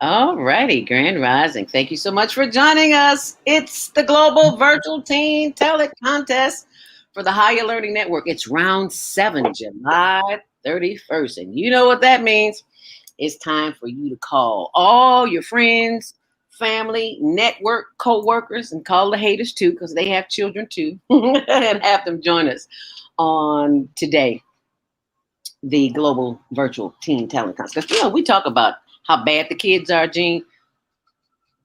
All righty, Grand Rising. Thank you so much for joining us. It's the Global Virtual Teen Talent Contest for the Higher Learning Network. It's round 7, July 31st. And you know what that means. It's time for you to call all your friends, family, network, co-workers, and call the haters too, because they have children too, and have them join us on today, the Global Virtual Teen Talent Contest. Because, we talk about how bad the kids are, Gene,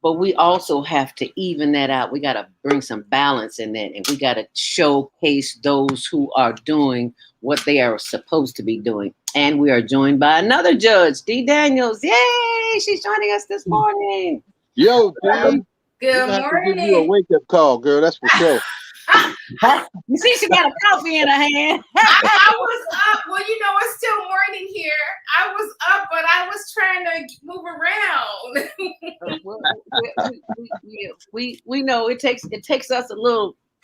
but we also have to even that out. We got to bring some balance in that, and we got to showcase those who are doing what they are supposed to be doing. And we are joined by another judge, Dee Daniels. Yay! She's joining us this morning. Yo, Dee. Good have to give you a morning. wake-up call, girl. That's for sure. You see, she got a coffee in her hand. I was up. Well, it's still morning here. I was up, but I was trying to move around. We know it takes us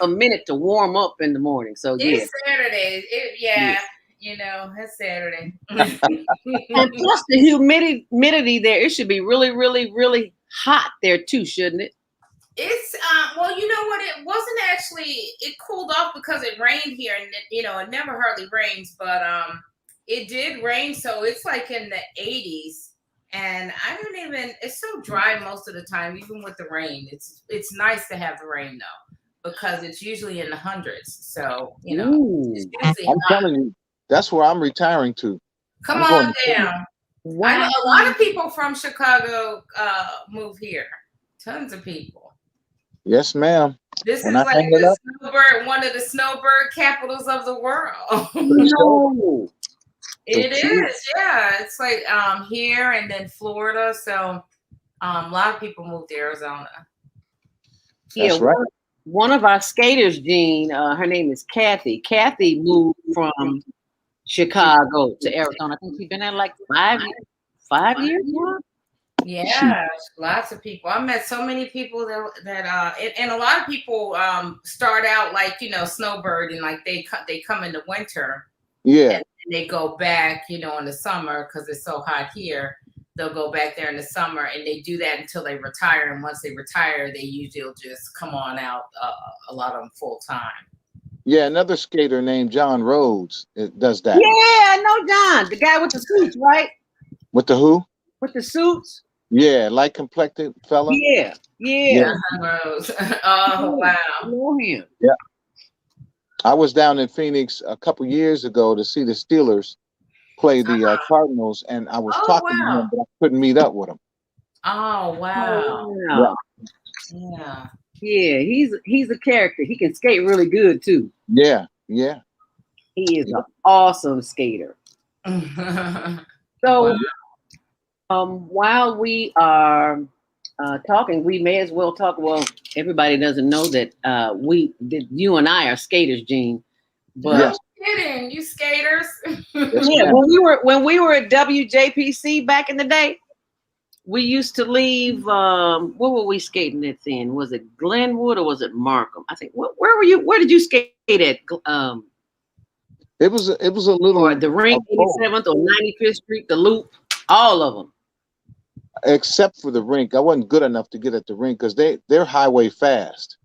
a minute to warm up in the morning. So yeah, It's Saturday. It's Saturday. and plus the humidity there, it should be really, really, really hot there too, shouldn't it? It's well, you know what? It wasn't actually. It cooled off because it rained here, and it never hardly rains, but it did rain, so it's like in the 80s, and I don't even. It's so dry most of the time, even with the rain. It's nice to have the rain though, because it's usually in the hundreds. So it's usually I'm telling you, that's where I'm retiring to. Come on down. Wow. I know a lot of people from Chicago move here. Tons of people. Yes, ma'am. This is like the snowbird, one of the snowbird capitals of the world. No. It is, yeah. It's like here and then Florida. So a lot of people moved to Arizona. That's right. One of our skaters, Jean, her name is Kathy. Kathy moved from Chicago to Arizona. I think she's been there like 5 years now. Yeah, lots of people. I met so many people that and a lot of people start out like snowbird, and like they come in the winter. Yeah. And they go back, in the summer because it's so hot here. They'll go back there in the summer, and they do that until they retire. And once they retire, they usually will just come on out. A lot of them full time. Yeah, another skater named John Rhodes does that. Yeah, I know John, the guy with the suits, right? With the who? With the suits. Yeah, light complected fella. Yeah. Oh wow. I know him. Yeah. I was down in Phoenix a couple years ago to see the Steelers play the Cardinals, and I was talking to him, but I couldn't meet up with him. Oh wow. Yeah. He's a character. He can skate really good too. Yeah. He is an awesome skater. So while we are talking, we may as well talk. Well, everybody doesn't know that you and I are skaters, Gene. But no kidding, you skaters. Yeah, when we were at WJPC back in the day, we used to leave. Where were we skating at then? Was it Glenwood or was it Markham? I think. Where were you? Where did you skate at? It was a little. Or the rink, 87th or 95th Street, the Loop, all of them. Except for the rink, I wasn't good enough to get at the rink because they're highway fast.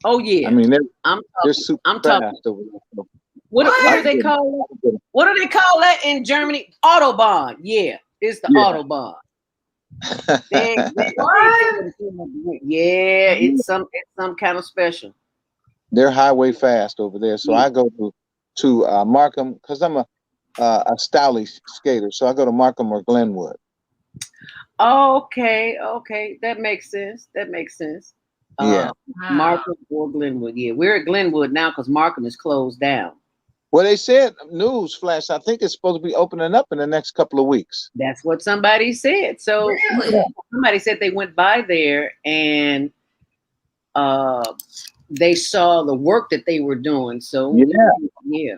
Oh yeah, I mean they're super fast over there. What do they call that? What do they call that in Germany? Autobahn. Yeah, it's the Autobahn. Yeah, it's some kind of special. They're highway fast over there, so I go to Markham because I'm a stylish skater, so I go to Markham or Glenwood. Okay, that makes sense. Yeah, Markham or Glenwood. Yeah, we're at Glenwood now because Markham is closed down. Well, they said, news flash, I think it's supposed to be opening up in the next couple of weeks. That's what somebody said. So really? Somebody said they went by there and they saw the work that they were doing. So yeah.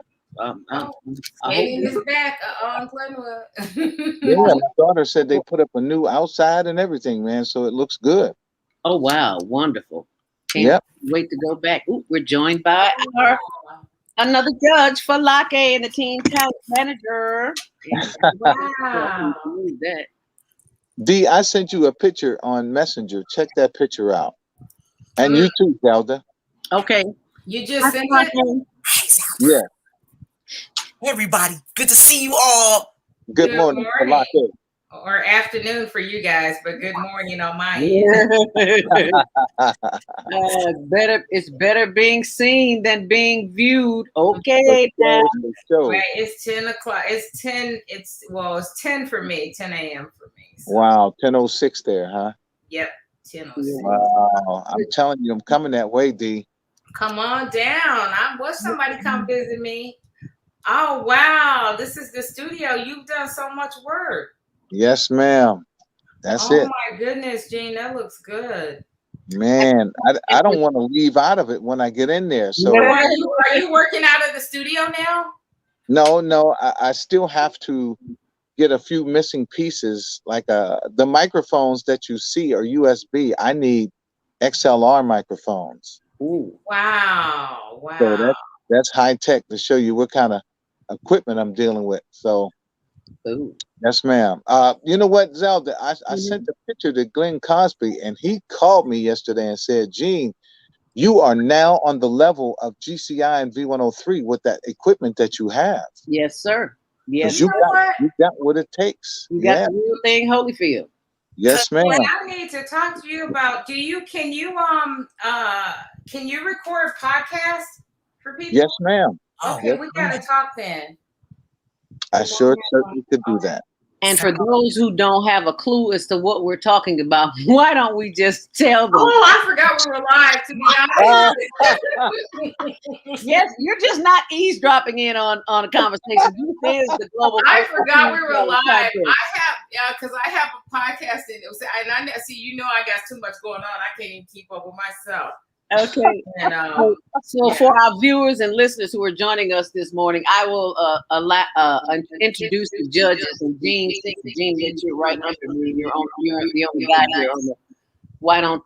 Skating is back on Glenwood. Yeah, my daughter said they put up a new outside and everything, man. So it looks good. Oh wow, wonderful! Can't wait to go back. Ooh, we're joined by another judge for Lake and the team talent manager. Wow. That. D, I sent you a picture on Messenger. Check that picture out. And you too, Zelda. Okay. You just sent it? Hey, Zelda. Yeah. Hey, everybody. Good to see you all. Good morning. Or afternoon for you guys, but good morning on my end. It's better being seen than being viewed. Okay, now. Right, it's 10 o'clock. It's 10. It's 10 for me, 10 a.m. for me. So. Wow, 10:06 there, huh? Yep, 10:06. Wow, I'm telling you, I'm coming that way, D. Come on down. I wish somebody come visit me. Oh wow, this is the studio. You've done so much work. Yes, ma'am. That's it. Oh my goodness, Gene, that looks good. Man, I don't want to leave out of it when I get in there. So are you working out of the studio now? No, I still have to get a few missing pieces. Like the microphones that you see are USB. I need XLR microphones. Ooh. Wow. So that's high tech to show you what kind of equipment I'm dealing with. So ooh. Yes, ma'am. You know what, Zelda? I sent a picture to Glenn Cosby, and he called me yesterday and said, Gene, you are now on the level of GCI and V103 with that equipment that you have. Yes, sir. Yes, you got what it takes. You got the real thing, Holyfield. Yes, ma'am. What I need to talk to you about, can you record podcasts for people? Yes, ma'am. Okay, yes, we gotta talk then. I sure certainly could do that. And for those who don't have a clue as to what we're talking about, why don't we just tell them? Oh, I forgot we were live, to be honest. Yes, you're just not eavesdropping in on a conversation. This is the global. I forgot we were live. Because I have a podcast and I see, I got too much going on. I can't even keep up with myself. Okay. And, so for our viewers and listeners who are joining us this morning, I will introduce the judges. And Gene, that you're right under me. You're the only guy here. Why don't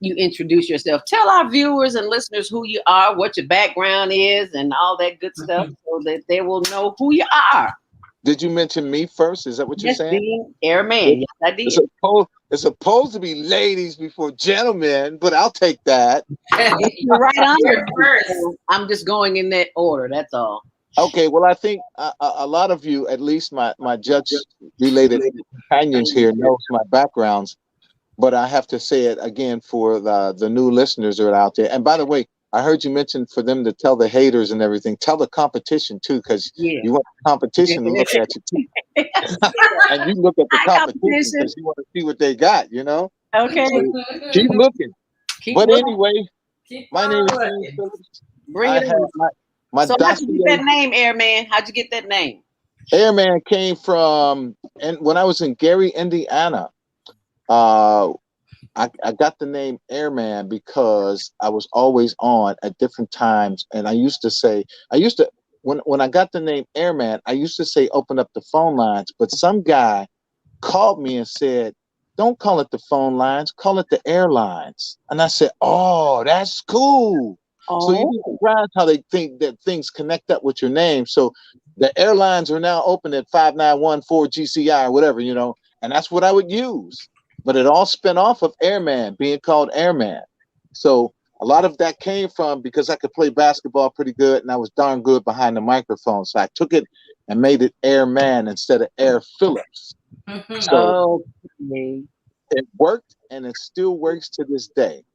you introduce yourself? Tell our viewers and listeners who you are, what your background is, and all that good stuff, so that they will know who you are. Did you mention me first? Is that what you're saying? Dean, Airman. Yes, I did. It's supposed to be ladies before gentlemen, but I'll take that. You're right under first. I'm just going in that order. That's all. Okay. Well, I think a lot of you, at least my judge-related companions here, knows my backgrounds, but I have to say it again for the new listeners that are out there. And by the way, I heard you mention for them to tell the haters and everything, tell the competition too, because you want the competition to look at you too. And you look at the competition because you want to see what they got, Okay. So keep looking. Anyway, my name is James Phillips. Bring it in. So how'd you get that name, Airman? How'd you get that name? Airman came from, and when I was in Gary, Indiana, I got the name Airman because I was always on at different times. And when I got the name Airman, I used to say, open up the phone lines. But some guy called me and said, don't call it the phone lines, call it the airlines. And I said, oh, that's cool. Oh. So you surprised how they think that things connect up with your name. So the airlines are now open at 5914 GCI or whatever, and that's what I would use. But it all spun off of Airman, being called Airman. So a lot of that came from because I could play basketball pretty good and I was darn good behind the microphone. So I took it and made it Airman instead of Air Phillips. So it worked and it still works to this day.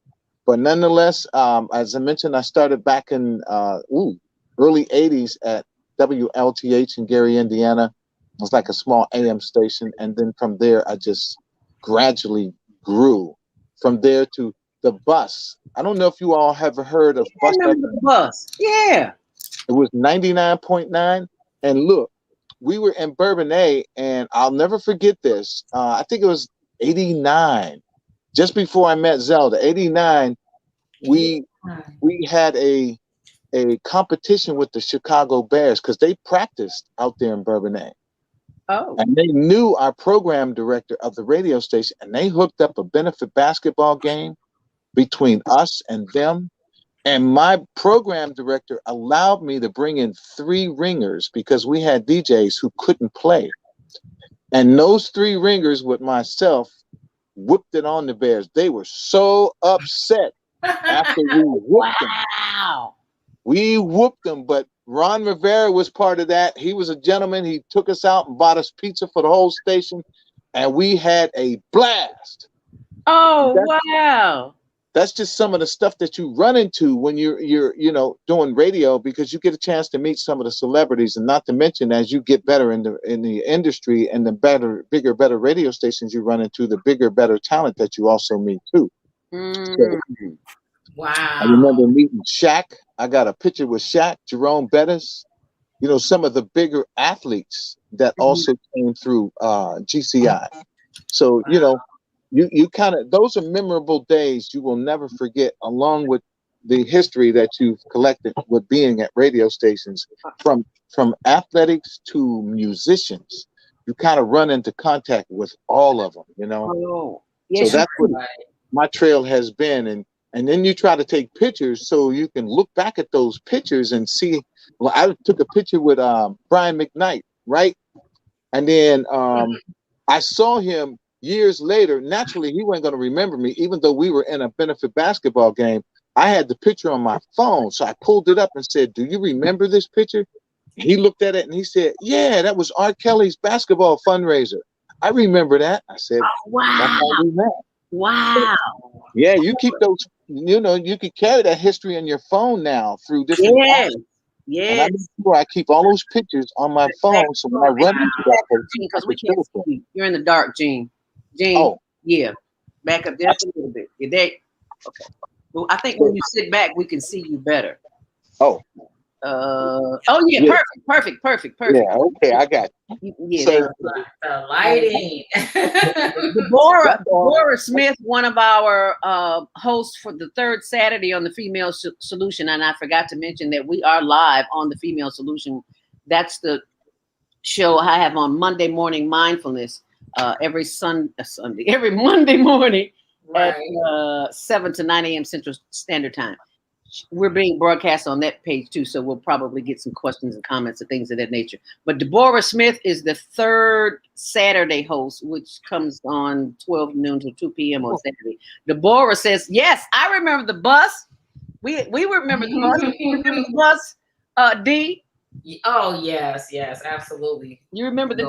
But nonetheless, as I mentioned, I started back in early 80s at WLTH in Gary, Indiana. It was like a small AM station. And then from there, I just gradually grew from there to the Bus. I don't know if you all have heard of Bus. The Bus. Yeah. It was 99.9. And look, we were in Bourbonnais, and I'll never forget this. I think it was 89, just before I met Zelda. 89, we had a competition with the Chicago Bears because they practiced out there in Bourbonnais. Oh. And they knew our program director of the radio station, and they hooked up a benefit basketball game between us and them. And my program director allowed me to bring in 3 ringers because we had DJs who couldn't play. And those three ringers with myself whipped it on the Bears. They were so upset after we whooped them. Wow. We whooped them, but Ron Rivera was part of that. He was a gentleman. He took us out and bought us pizza for the whole station, and we had a blast. Oh, wow. That's just some of the stuff that you run into when you're doing radio, because you get a chance to meet some of the celebrities, and not to mention, as you get better in the industry and the better radio stations you run into, the bigger, better talent that you also meet too. So, wow. I remember meeting Shaq. I got a picture with Shaq, Jerome Bettis, some of the bigger athletes that also came through GCI. So, you kind of, those are memorable days you will never forget, along with the history that you've collected with being at radio stations, from athletics to musicians. You kind of run into contact with all of them, Oh, yes, so that's what my trail has been. And then you try to take pictures so you can look back at those pictures and see. Well, I took a picture with Brian McKnight, right? And then I saw him years later. Naturally, he wasn't going to remember me, even though we were in a benefit basketball game. I had the picture on my phone, so I pulled it up and said, "Do you remember this picture?" He looked at it and he said, "Yeah, that was R. Kelly's basketball fundraiser. I remember that." I said, wow. "That's how we met." Wow. Yeah, you keep those, you can carry that history on your phone now through different apps. And I make sure I keep all those pictures on my phone, so when I run into that person, because we can't see you. You're in the dark, Gene. Gene, yeah. Back up just a little bit. You're there. Okay. Well, I think when you sit back, we can see you better. Oh. Yeah. Perfect. Yeah, okay, I got you. Yeah, So, the lighting. Deborah Smith, one of our hosts for the third Saturday on the Female Solution, and I forgot to mention that we are live on the Female Solution. That's the show I have on Monday Morning Mindfulness every Monday morning at 7 to 9 a.m. Central Standard Time. We're being broadcast on that page too, so we'll probably get some questions and comments and things of that nature. But Deborah Smith is the third Saturday host, which comes on 12 noon to 2 p.m. on Saturday. Deborah says, "Yes, I remember the bus. We remember the bus. You remember the bus, D? Oh yes, absolutely. You remember the?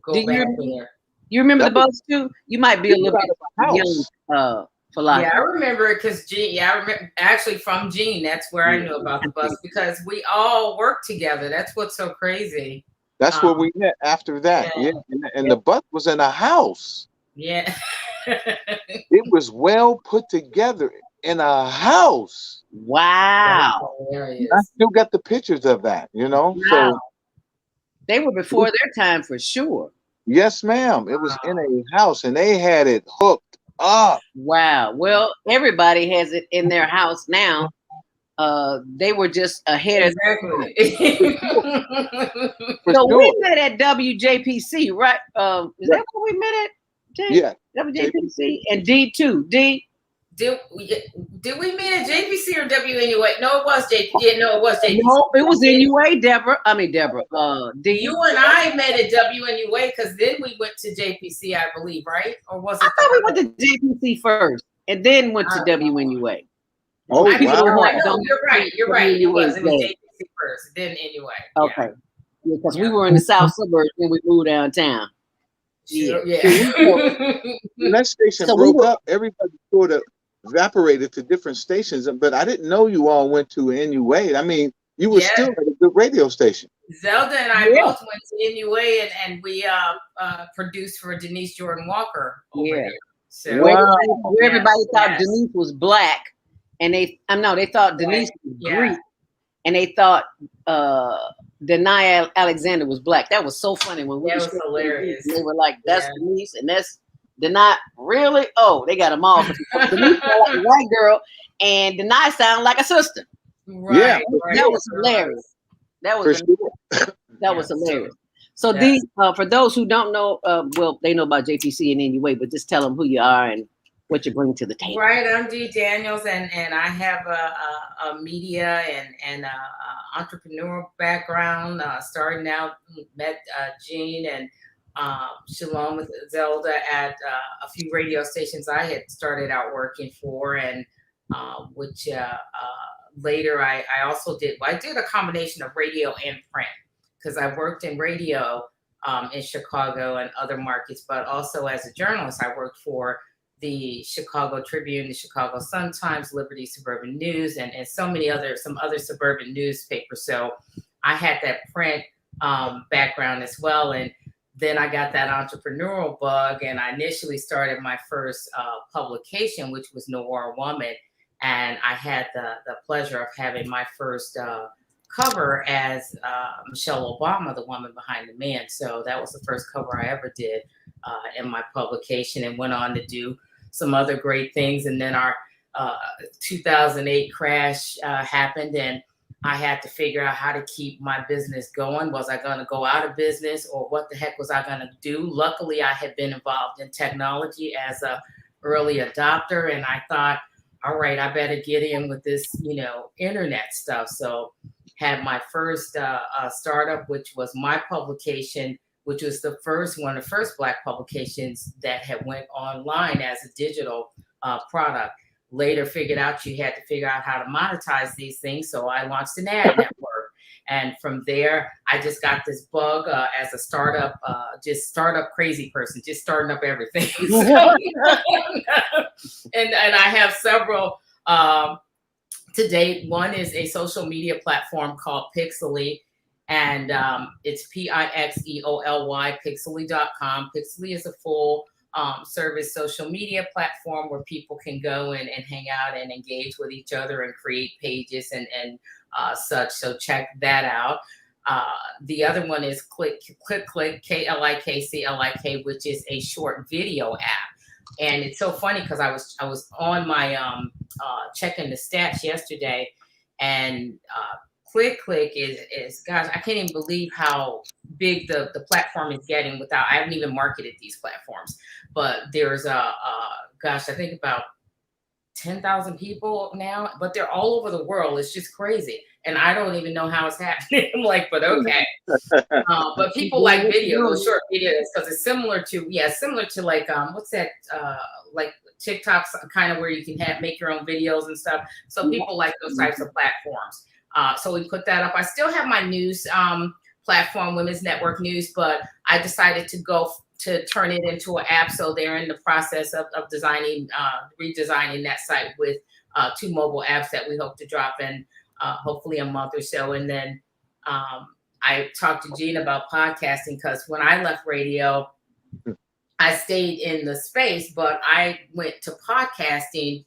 Go back there. You remember the bus too? You might be a little bit young. Yeah, I remember it because Gene. Yeah, I remember actually from Gene. That's where I knew about the bus, because we all worked together. That's what's so crazy. That's where we met after that. Yeah. And the bus was in a house. Yeah. It was well put together in a house. Wow. I still got the pictures of that, Wow. So they were before their time for sure. Yes, ma'am. It was in a house and they had it hooked up. Wow. Well, everybody has it in their house now. They were just ahead of exactly. So we met at WJPC, right? Is that where we met at? Yeah. WJPC and D2. D. Did we meet at JPC or WNUA? No, it was JPC. Yeah, no, it was JPC. No, it was NUA, Deborah. D. You and I met at WNUA because then we went to JPC, I believe, right? Or was it? I thought we went to JPC first and then went to WNUA. Oh, wow. You're right. It was JPC first, then NUA. Okay. Yeah, because we were in the south suburbs when we moved downtown. Yeah. When that station broke up, everybody sort of evaporated to different stations, but I didn't know you all went to NUA. I mean, you were still at a good radio station. Zelda and I both went to NUA, and we produced for Denise Jordan Walker over there. So where everybody thought Denise was black, and they thought Denise was Greek, and they thought Denai Alexander was black. That was so funny when we was hilarious. They were like, "That's Denise, and that's Denai." Really? Oh, they got them all. Denise sounded like a white girl, and Denai sounded like a sister. Right. That was hilarious. That was hilarious. So these, for those who don't know, well, they know about JPC and NUA, but just tell them who you are and what you bring to the table. Right, I'm Dee Daniels, and I have a media and entrepreneurial background. Starting out, met Gene, and Shalom with Zelda at a few radio stations I had started out working for, and which later I also did. Well, I did a combination of radio and print because I worked in radio in Chicago and other markets, but also as a journalist, I worked for the Chicago Tribune, the Chicago Sun-Times, Liberty Suburban News, and some other suburban newspapers. So I had that print background as well. And then I got that entrepreneurial bug, and I initially started my first publication, which was Noir Woman. And I had the pleasure of having my first cover as Michelle Obama, the woman behind the man. So that was the first cover I ever did in my publication, and went on to do some other great things. And then our 2008 crash happened, and I had to figure out how to keep my business going. Was I going to go out of business, or what the heck was I going to do? Luckily, I had been involved in technology as a early adopter, and I thought, all right, I better get in with this, internet stuff. So had my first startup, which was my publication, which was one of the first Black publications that had went online as a digital product. Later figured out you had to figure out how to monetize these things. So I launched an ad network. And from there, I just got this bug as a startup, just startup crazy person, just starting up everything. So, and I have several to date. One is a social media platform called Pixely, and it's Pixeoly, Pixely.com. Pixely is a full service social media platform where people can go and hang out and engage with each other and create pages and such. So check that out. The other one is Click, KLIKCLIK, which is a short video app. And it's so funny because I was on my checking the stats yesterday, and Click is gosh, I can't even believe how big the platform is getting without, I haven't even marketed these platforms, but there's I think about 10,000 people now, but they're all over the world. It's just crazy. And I don't even know how it's happening. I'm like, but okay. But people like video, those short videos, because it's similar to like, what's that, like TikTok's kind of where you can make your own videos and stuff. So people like those types of platforms. So we put that up. I still have my news platform, Women's Network News, but I decided to turn it into an app. So they're in the process of redesigning that site with 2 mobile apps that we hope to drop in hopefully a month or so. And then I talked to Gene about podcasting, because when I left radio, I stayed in the space, but I went to podcasting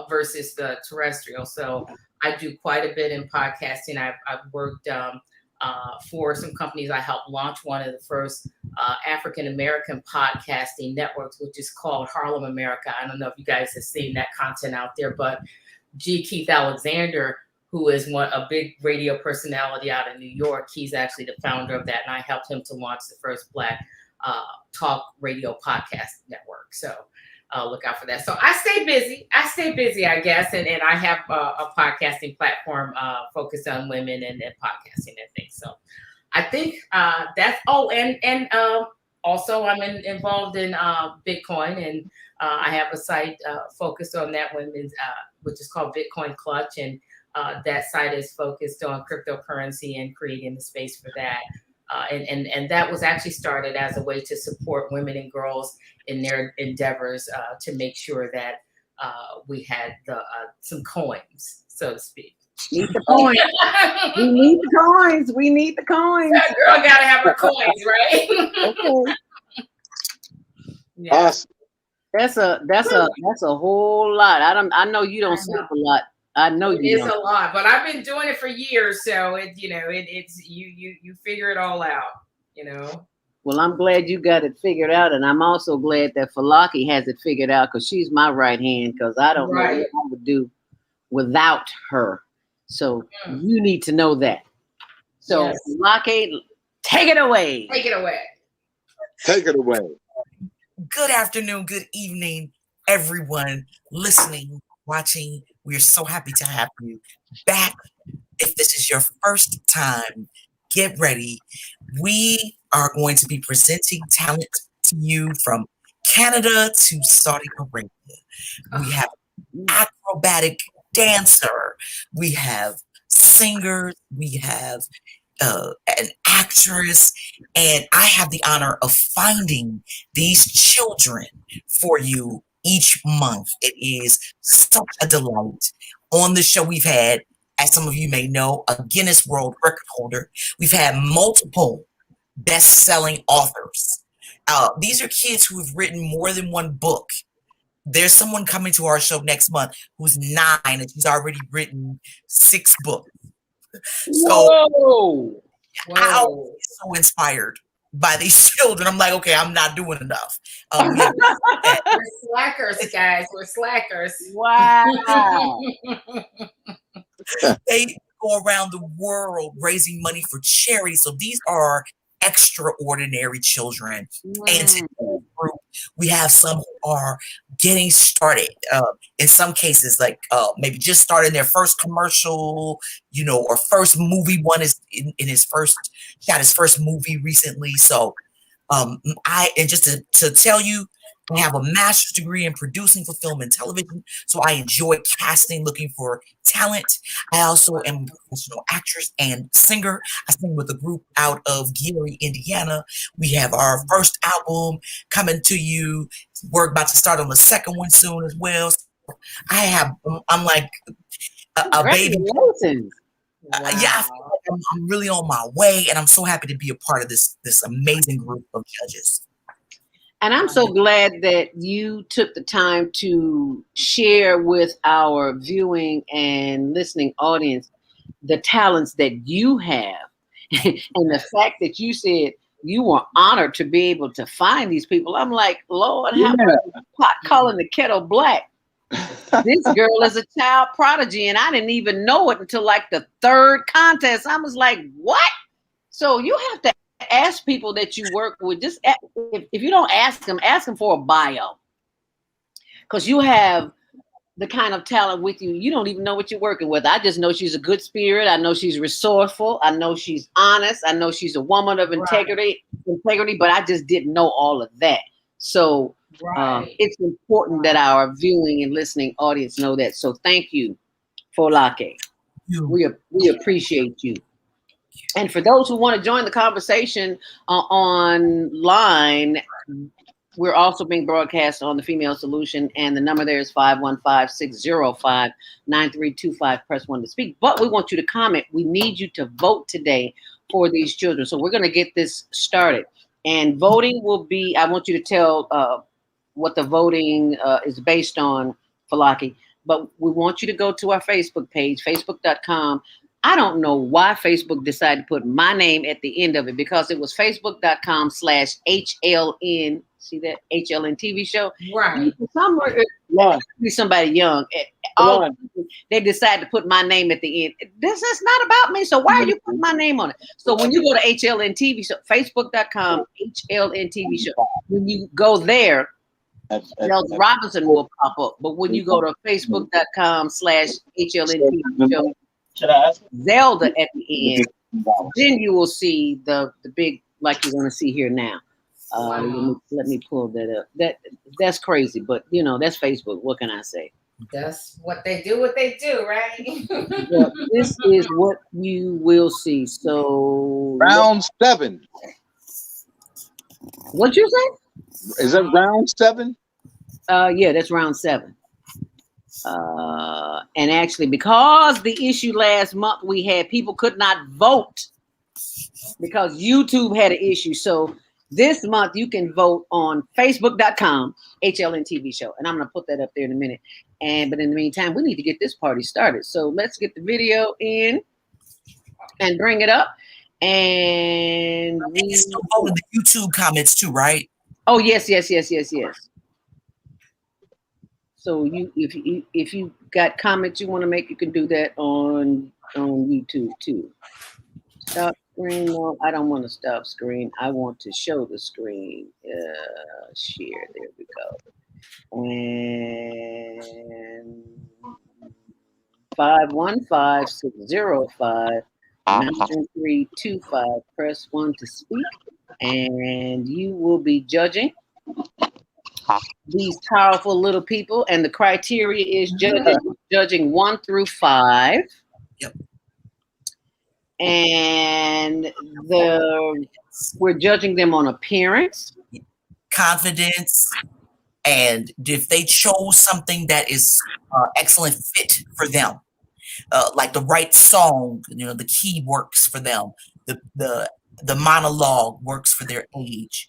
versus the terrestrial. So I do quite a bit in podcasting. I've worked for some companies. I helped launch one of the first African-American podcasting networks, which is called Harlem America. I don't know if you guys have seen that content out there, but G. Keith Alexander, who is a big radio personality out of New York, he's actually the founder of that. And I helped him to launch the first Black talk radio podcast network. So look out for that. So I stay busy, I guess. And I have a podcasting platform focused on women and podcasting and things. So I think that's, and also I'm involved in Bitcoin, and I have a site focused on that women's, which is called Bitcoin Clutch. And that site is focused on cryptocurrency and creating the space for that. And that was actually started as a way to support women and girls in their endeavors to make sure that we had some coins, so to speak. Need the coins. We need the coins. We need the coins. That girl gotta have her coins, right? Okay. Yeah. Awesome. That's a whole lot. I know you don't sleep a lot. I know you It's a lot, but I've been doing it for years, so it's you figure it all out, Well, I'm glad you got it figured out, and I'm also glad that Falaki has it figured out, because she's my right hand, because I don't know what I would do without her. So you need to know that. So yes. Falaki, take it away. Take it away. Take it away. Good afternoon, good evening, everyone listening, watching. We're so happy to have you back. If this is your first time, get ready. We are going to be presenting talent to you from Canada to Saudi Arabia. We have acrobatic dancer. We have singers. We have an actress. And I have the honor of finding these children for you each month. It is such a delight. On the show, we've had, as some of you may know, a Guinness World Record holder. We've had multiple best-selling authors. These are kids who have written more than one book. There's someone coming to our show next month who's 9 and she's already written 6 books. So Whoa. I always get so inspired by these children. I'm like, okay, I'm not doing enough. We're slackers, guys. We're slackers. Wow. They go around the world raising money for charity. So these are extraordinary children. And today, group, we have some who are getting started. In some cases, like maybe just started their first commercial, or first movie. One is in his first, shot his first movie recently. So just to tell you, I have a master's degree in producing for film and television, so I enjoy casting, looking for talent. I also am a professional actress and singer. I sing with a group out of Gary, Indiana. We have our first album coming to you. We're about to start on the second one soon as well. So I'm like a baby. Wow. Yeah, I feel like I'm really on my way, and I'm so happy to be a part of this amazing group of judges. And I'm so glad that you took the time to share with our viewing and listening audience the talents that you have. And the fact that you said you were honored to be able to find these people. I'm like, Lord, how pot calling the kettle black? This girl is a child prodigy, and I didn't even know it until like the third contest. I was like, what? So you have to ask people that you work with. Just if you don't ask them for a bio, because you have the kind of talent with you. You don't even know what you're working with. I just know she's a good spirit. I know she's resourceful. I know she's honest. I know she's a woman of integrity, but I just didn't know all of that. So it's important that our viewing and listening audience know that. So thank you, Folake. We appreciate you. And for those who want to join the conversation online, we're also being broadcast on the Female Solution, and the number there is 515-605-9325. Press 1 to speak. But we want you to comment. We need you to vote today for these children. So we're going to get this started. And voting will be, I want you to tell what the voting is based on, Folake. But we want you to go to our Facebook page, facebook.com. I don't know why Facebook decided to put my name at the end of it, because it was facebook.com/HLN. See that? HLN TV show? Right. Somewhere, be somebody young. They decided to put my name at the end. This is not about me. So why are you putting my name on it? So when you go to HLN TV show, facebook.com, HLN TV show, when you go there, Zelda Robinson will pop up. But when you go to facebook.com/HLN TV show, Zelda at the end, then you will see the big, like you're going to see here now. Let me pull that up. That's crazy, but that's Facebook. What can I say? That's what they do, right? Yeah, this is what you will see. So round 7. What'd you say? Is that round 7? Yeah, that's round 7. And actually, because the issue last month we had, people could not vote because YouTube had an issue. So this month you can vote on facebook.com, HLN TV show. And I'm going to put that up there in a minute. But in the meantime, we need to get this party started. So let's get the video in and bring it up. And we can still vote in the YouTube comments too, right? Oh, yes. So if you got comments you want to make, you can do that on YouTube too. Stop screen. No, I don't want to stop screen. I want to show the screen. Share. There we go. And 515-605 9325. Press 1 to speak, and you will be judging these powerful little people. And the criteria is judging 1 through 5. Yep. And we're judging them on appearance, confidence, and if they chose something that is excellent fit for them, like the right song, the key works for them, the monologue works for their age,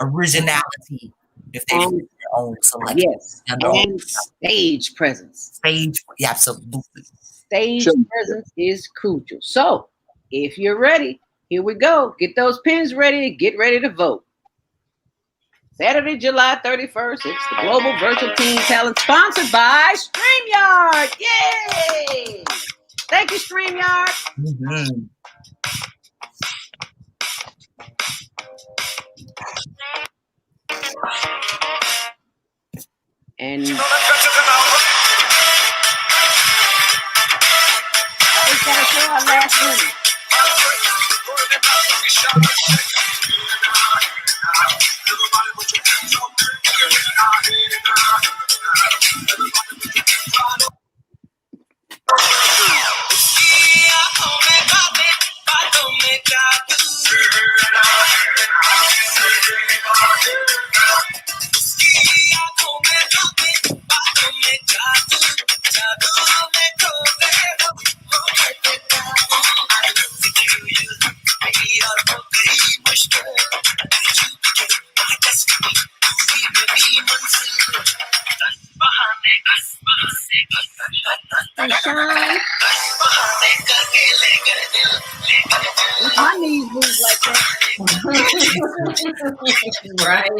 originality, if they have their own. So like, yes, and stage presence. Yeah, absolutely. Stage presence is crucial. So if you're ready, here we go. Get those pens ready. Get ready to vote. Saturday, July 31st. It's the Global Virtual Teen Talent, sponsored by StreamYard. Yay! Thank you, StreamYard. Mm-hmm. And always gotta show our last winner. My knees move like that. Right.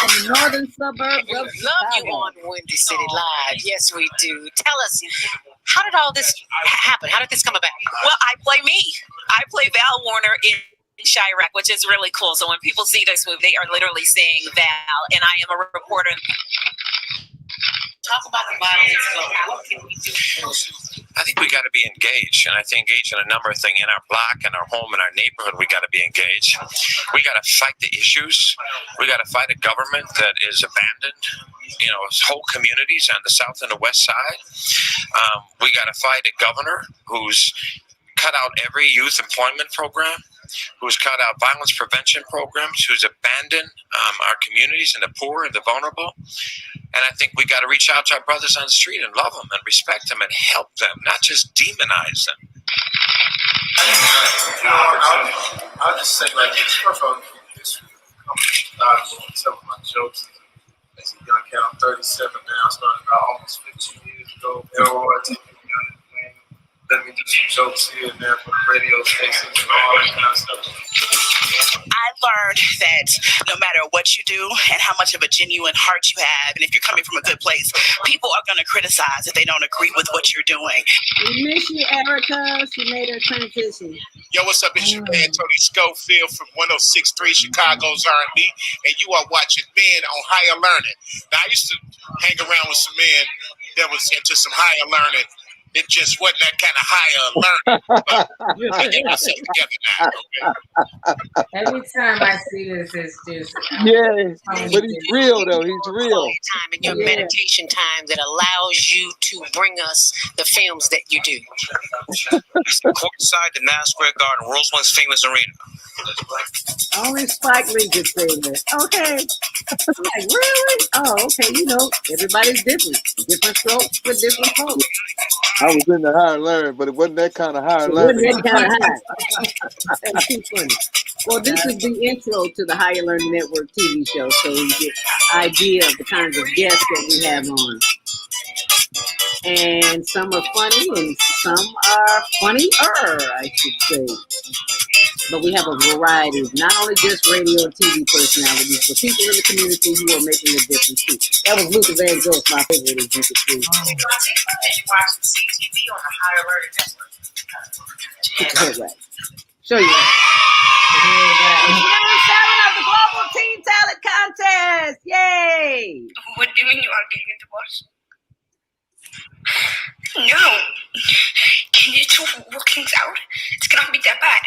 In the northern suburbs We of love Chicago. you on Windy City Live. Yes, we do. Tell us, how did all this happen? How did this come about? Well, I play me. I play Val Warner in Chirac, which is really cool. So when people see this movie, they are literally seeing Val, and I am a reporter. Talk about the violence, but what can we do? I think we got to be engaged, and I think engaged in a number of things in our block, in our home, in our neighborhood. We got to be engaged. We got to fight the issues. We got to fight a government that is abandoned, whole communities on the south and the west side. We got to fight a governor who's cut out every youth employment program, who's cut out violence prevention programs, who's abandoned our communities and the poor and the vulnerable. And I think we got to reach out to our brothers on the street and love them and respect them and help them, not just demonize them. I'll just say like this. First of all, this some of my jokes. As a young cat, I'm 37 now. I started about almost 15 years ago. Let me do some jokes here and there for the radio stations and all that kind of stuff. I learned that no matter what you do and how much of a genuine heart you have, and if you're coming from a good place, people are going to criticize if they don't agree with what you're doing. We miss you, Erica. She made her transition. Yo, what's up? It's your man, Tony Schofield from 106.3 Chicago's R&B, and you are watching Men on Higher Learning. Now, I used to hang around with some men that was into some higher learning. It just wasn't that kind of higher learning. But I get myself together now, okay? Every time I see this, it's just Yeah, but he's real though. He's real. Time in your meditation time that allows you to bring us the films that you do. Courtside, the Madison Square Garden, world's most famous arena. Only Spike Lee could say that. Okay. I'm like, really? Oh, okay. Everybody's different. Different strokes for different folks. I was in the higher learning, but it wasn't that kind of higher It wasn't learning. that kind of high. That's too funny. Well, this is the intro to the Higher Learning Network TV show, so you get an idea of the kinds of guests that we have on. And some are funny, and some are funnier, I should say. But we have a variety of not only just radio and TV personalities, but people in the community who are making a difference too. That was Luther Vandross, my favorite, as you could see. And you watch CTV on the Higher Learning Network. Right. Show you that. It's 7 of the Global Teen Talent Contest. Yay! What do you want to get to watch? No. Can you two work things out? It's gonna be that bad.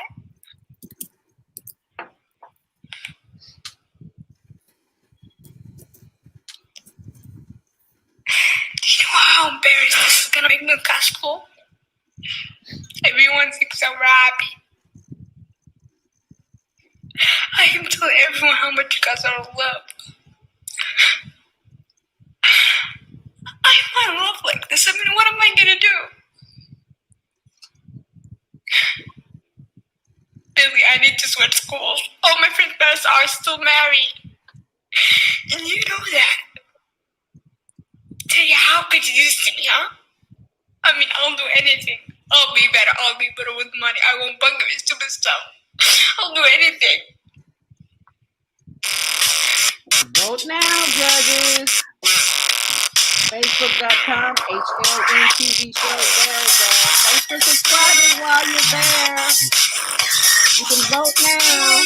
Do you know how embarrassed this is gonna make me in cash flow? Everyone thinks I'm happy. I can tell everyone how much you guys are in love. I'm in love like this. I mean, what am I gonna do? Billy, I need to switch schools. All my friends are still married. And you know that. Tell you, how could you do this to me, huh? I mean, I'll do anything. I'll be better with money. I won't bug with stupid stuff. I'll do anything. Vote now, judges. Facebook.com, HLN TV show. Thanks for subscribing while you're there. You can vote now.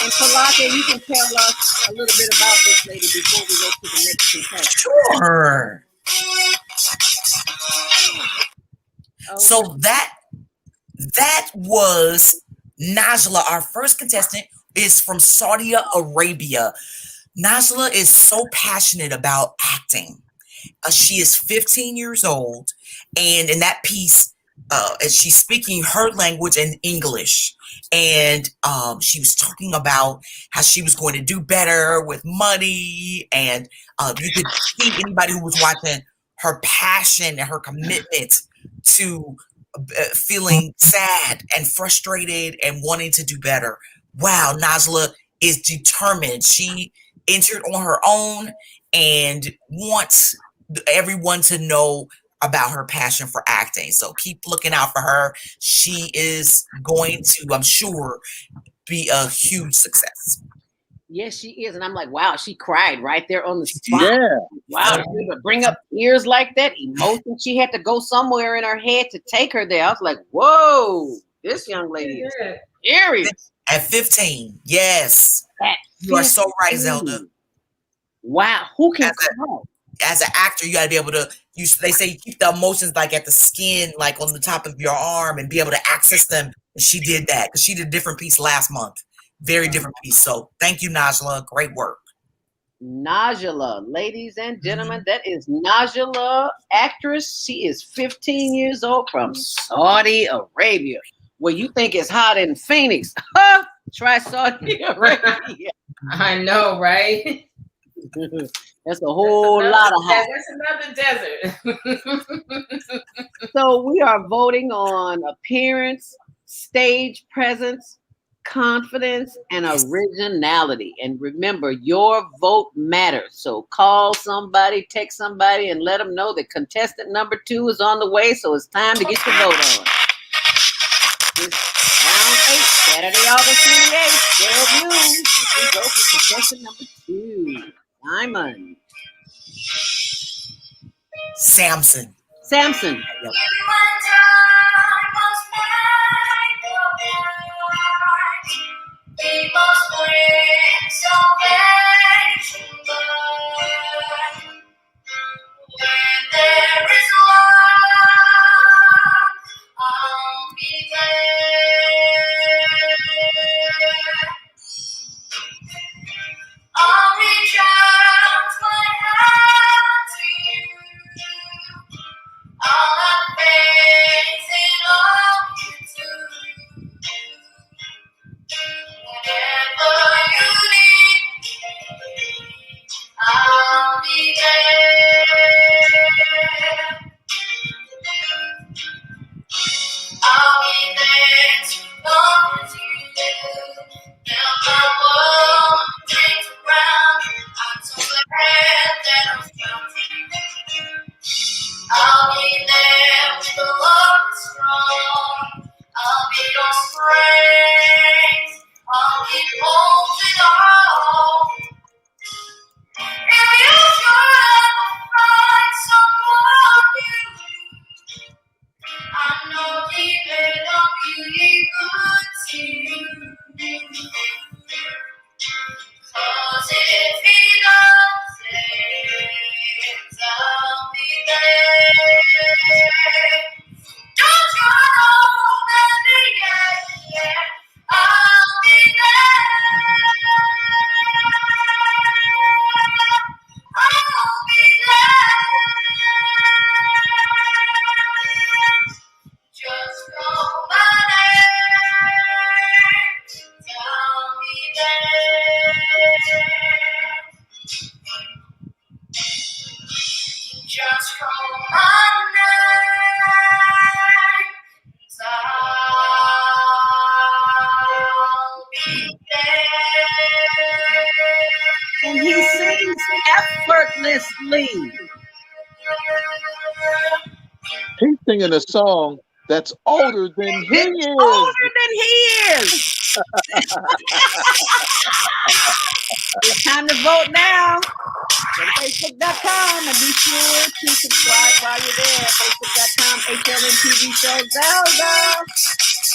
And Talaka, you can tell us a little bit about this lady before we go to the next contestant. Sure. Okay. So that was Najla. Our first contestant is from Saudi Arabia. Najla is so passionate about acting. She is 15 years old, and in that piece, she's speaking her language in English, and she was talking about how she was going to do better with money, and you could see anybody who was watching her passion and her commitment to feeling sad and frustrated and wanting to do better. Wow, Najla is determined. She entered on her own and wants everyone to know about her passion for acting. So keep looking out for her. She is going to, I'm sure, be a huge success. Yes, she is. And I'm like, wow, she cried right there on the spot. Yeah. Wow, she would bring up tears like that, emotion. She had to go somewhere in her head to take her there. I was like, whoa, this young lady is serious. At 15, yes. You are so right, Zelda. Wow, who can cry? As an actor, you got to be able to they say you keep the emotions like at the skin, like on the top of your arm, and be able to access them. And she did that because she did a different piece last month. Very different piece. So thank you, Najla. Great work. Najla, ladies and gentlemen, that is Najla, actress. She is 15 years old from Saudi Arabia. Well, you think it's hot in Phoenix? Try Saudi Arabia. I know, right? That's a whole lot of hot. That's another desert. So we are voting on appearance, stage presence, confidence, and originality. And remember, your vote matters. So call somebody, text somebody, and let them know that contestant number 2 is on the way. So it's time to get your vote on. It's round 8, Saturday, August 28th, 12 noon. As we go for contestant number 2. Simon. Samson. Samson. Yep. I'll reach out my hand to you. I'll have faith in please. He's singing a song that's older than he is. Older than he is. It's time to vote now. Go to Facebook.com and be sure to subscribe while you're there. Facebook.com, HLN TV show Zelda.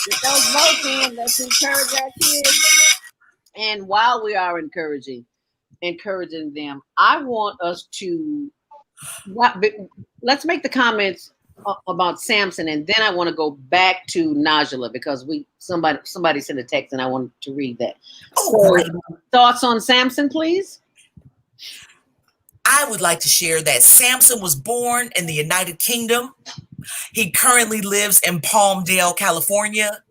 Get those votes in. Let's encourage our kids. And while we are encouraging them, I want us to let's make the comments about Samson, and then I want to go back to Najla because somebody sent a text and I wanted to read that. So, thoughts on Samson, please? I would like to share that Samson was born in the United Kingdom. He currently lives in Palmdale, California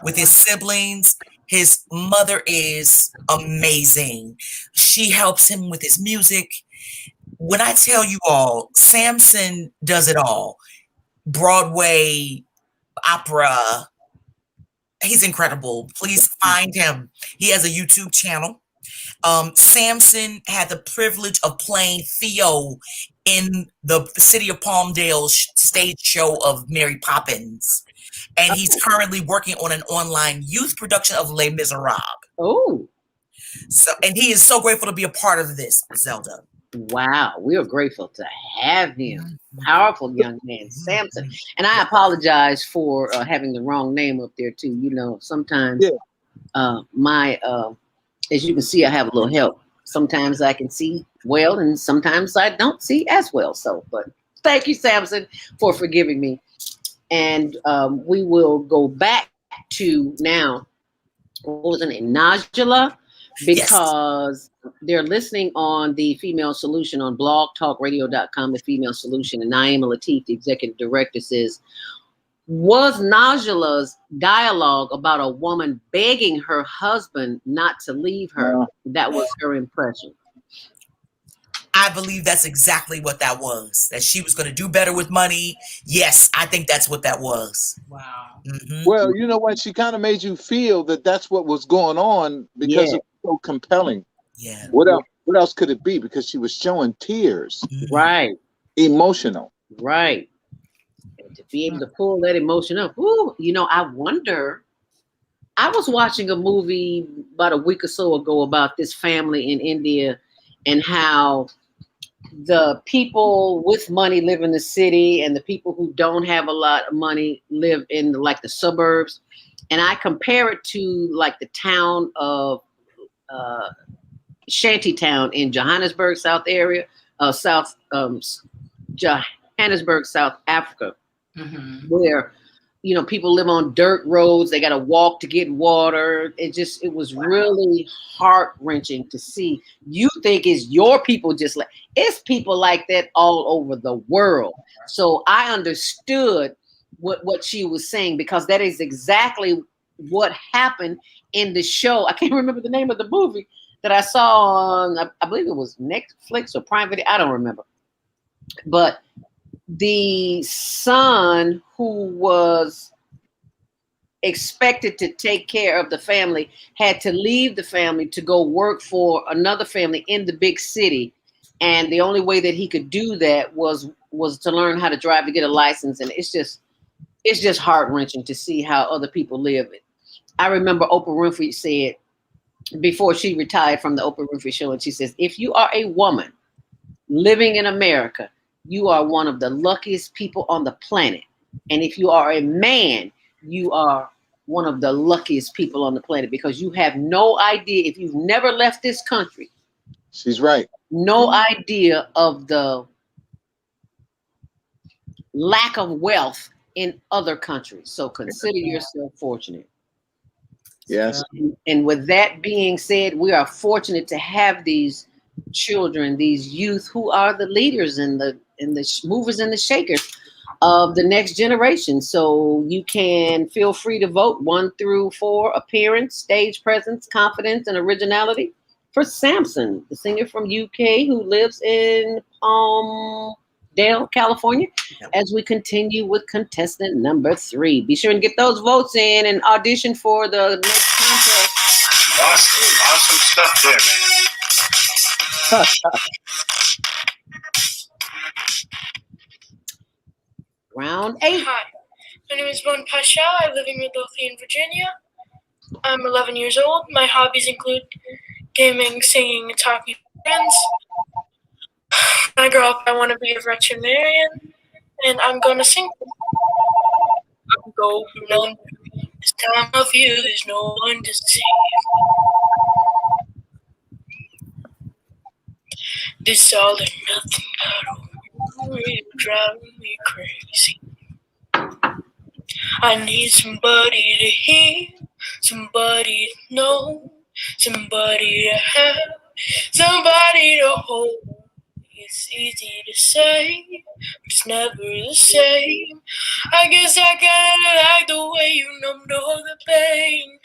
with his siblings. His mother is amazing. She helps him with his music. When I tell you all, Samson does it all. Broadway, opera. He's incredible. Please find him. He has a YouTube channel. Samson had the privilege of playing Theo in the city of Palmdale stage show of Mary Poppins. And he's currently working on an online youth production of Les Miserables. Oh. And he is so grateful to be a part of this, Zelda. Wow, we are grateful to have him. Powerful young man, Samson. And I apologize for having the wrong name up there too. You know, sometimes as you can see, I have a little help. Sometimes I can see well, and sometimes I don't see as well. So, but thank you, Samson, for forgiving me. And we will go back to now, what was it, Najla? Because they're listening on the Female Solution on blogtalkradio.com, the Female Solution. And Naima Latif, the executive director, says, was Najla's dialogue about a woman begging her husband not to leave her? That was her impression. I believe that's exactly what that was. That she was going to do better with money. Yes, I think that's what that was. Wow. Mm-hmm. Well, you know what? She kind of made you feel that that's what was going on because it was so compelling. Yeah. What else? What else could it be? Because she was showing tears. Right. Emotional. Right. And to be able to pull that emotion up. Ooh, you know, I wonder. I was watching a movie about a week or so ago about this family in India and how the people with money live in the city and the people who don't have a lot of money live in like the suburbs. And I compare it to like the town of Shantytown in Johannesburg, Johannesburg, South Africa, where, you know, people live on dirt roads. They got to walk to get water. It was really heart-wrenching to see. You think it's your people, just like it's people like that all over the world. So I understood what she was saying, because that is exactly what happened in the show. I can't remember the name of the movie that I saw on, I believe it was Netflix or Prime Video. I don't remember. But the son who was expected to take care of the family had to leave the family to go work for another family in the big city. And the only way that he could do that was to learn how to drive, to get a license. And it's just heart-wrenching to see how other people live. I remember Oprah Winfrey said, before she retired from the Oprah Winfrey Show, and she says, if you are a woman living in America, you are one of the luckiest people on the planet. And if you are a man, you are one of the luckiest people on the planet, because you have no idea, if you've never left this country. She's right. No idea of the lack of wealth in other countries. So consider yourself fortunate. Yes. And with that being said, we are fortunate to have these children, these youth who are the leaders and the movers and the shakers of the next generation. So you can feel free to vote 1 through 4: appearance, stage presence, confidence, and originality for Samson, the singer from UK who lives in Palmdale, California, as we continue with contestant number 3. Be sure and get those votes in and audition for the next contest. Awesome stuff there. Round 8. Hi, my name is Bon Pasha. I live in Midlothian, Virginia. I'm 11 years old. My hobbies include gaming, singing, and talking to friends. When I grow up, I want to be a veterinarian, and I'm going to sing. I'm going on. This time of year, there's no one to save. This all and nothing battle really driving me crazy. I need somebody to hear, somebody to know, somebody to have, somebody to hold. It's easy to say, but it's never the same. I guess I kinda like the way you numbed all the pain.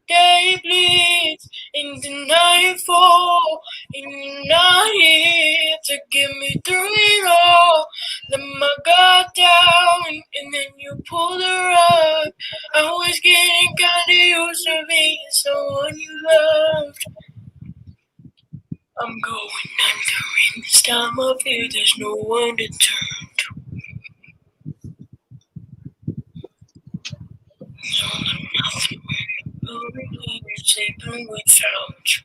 Day bleeds into nightfall, and you're not here to get me through it all. Let my guard down, and then you pull the rug. I was getting kinda used to being someone you loved. I'm going under in this time of year, there's no one to turn to. Nothing sleeping without you.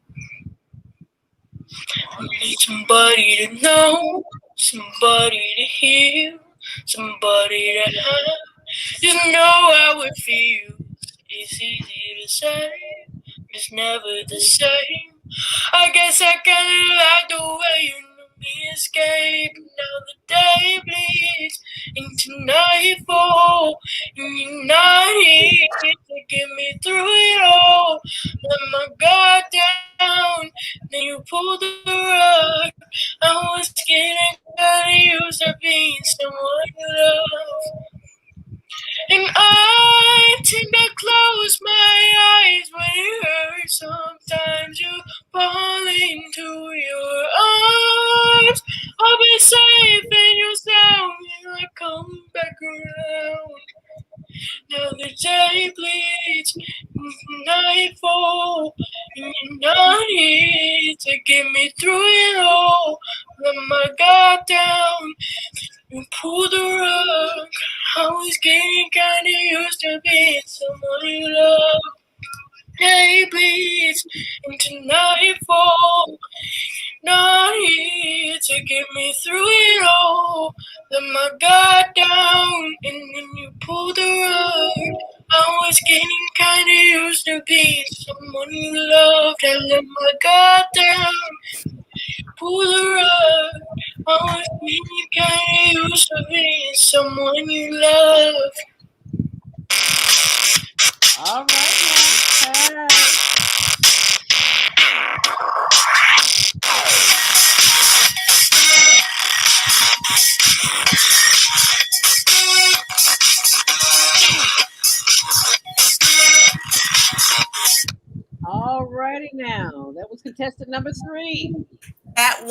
I need somebody to know, somebody to hear, somebody to have. Just know how it feels. It's easy to say, but it's never the same. I guess I kinda like the way you let me escape. Now the day bleeds into nightfall, and you're not here to get me through it all. Let my guard down, then you pull the rug. I was getting kinda used to being someone you love. And I tend to close my eyes when it hurts. Sometimes you fall into your arms. I'll be safe in your sound when I come back around. Now the day bleeds into nightfall, and you're not here to get me through it all. Let my guard down and pull the rug. I was getting kinda used to being someone you love. Day bleeds into nightfall, not here to get me through it all. Let my guard down, and then you pull the rug. I was getting kinda used to being someone you loved. I let my guard down, pull the rug. I was getting kinda used to being someone you love. All right, now. All righty now. That was contestant number 3. That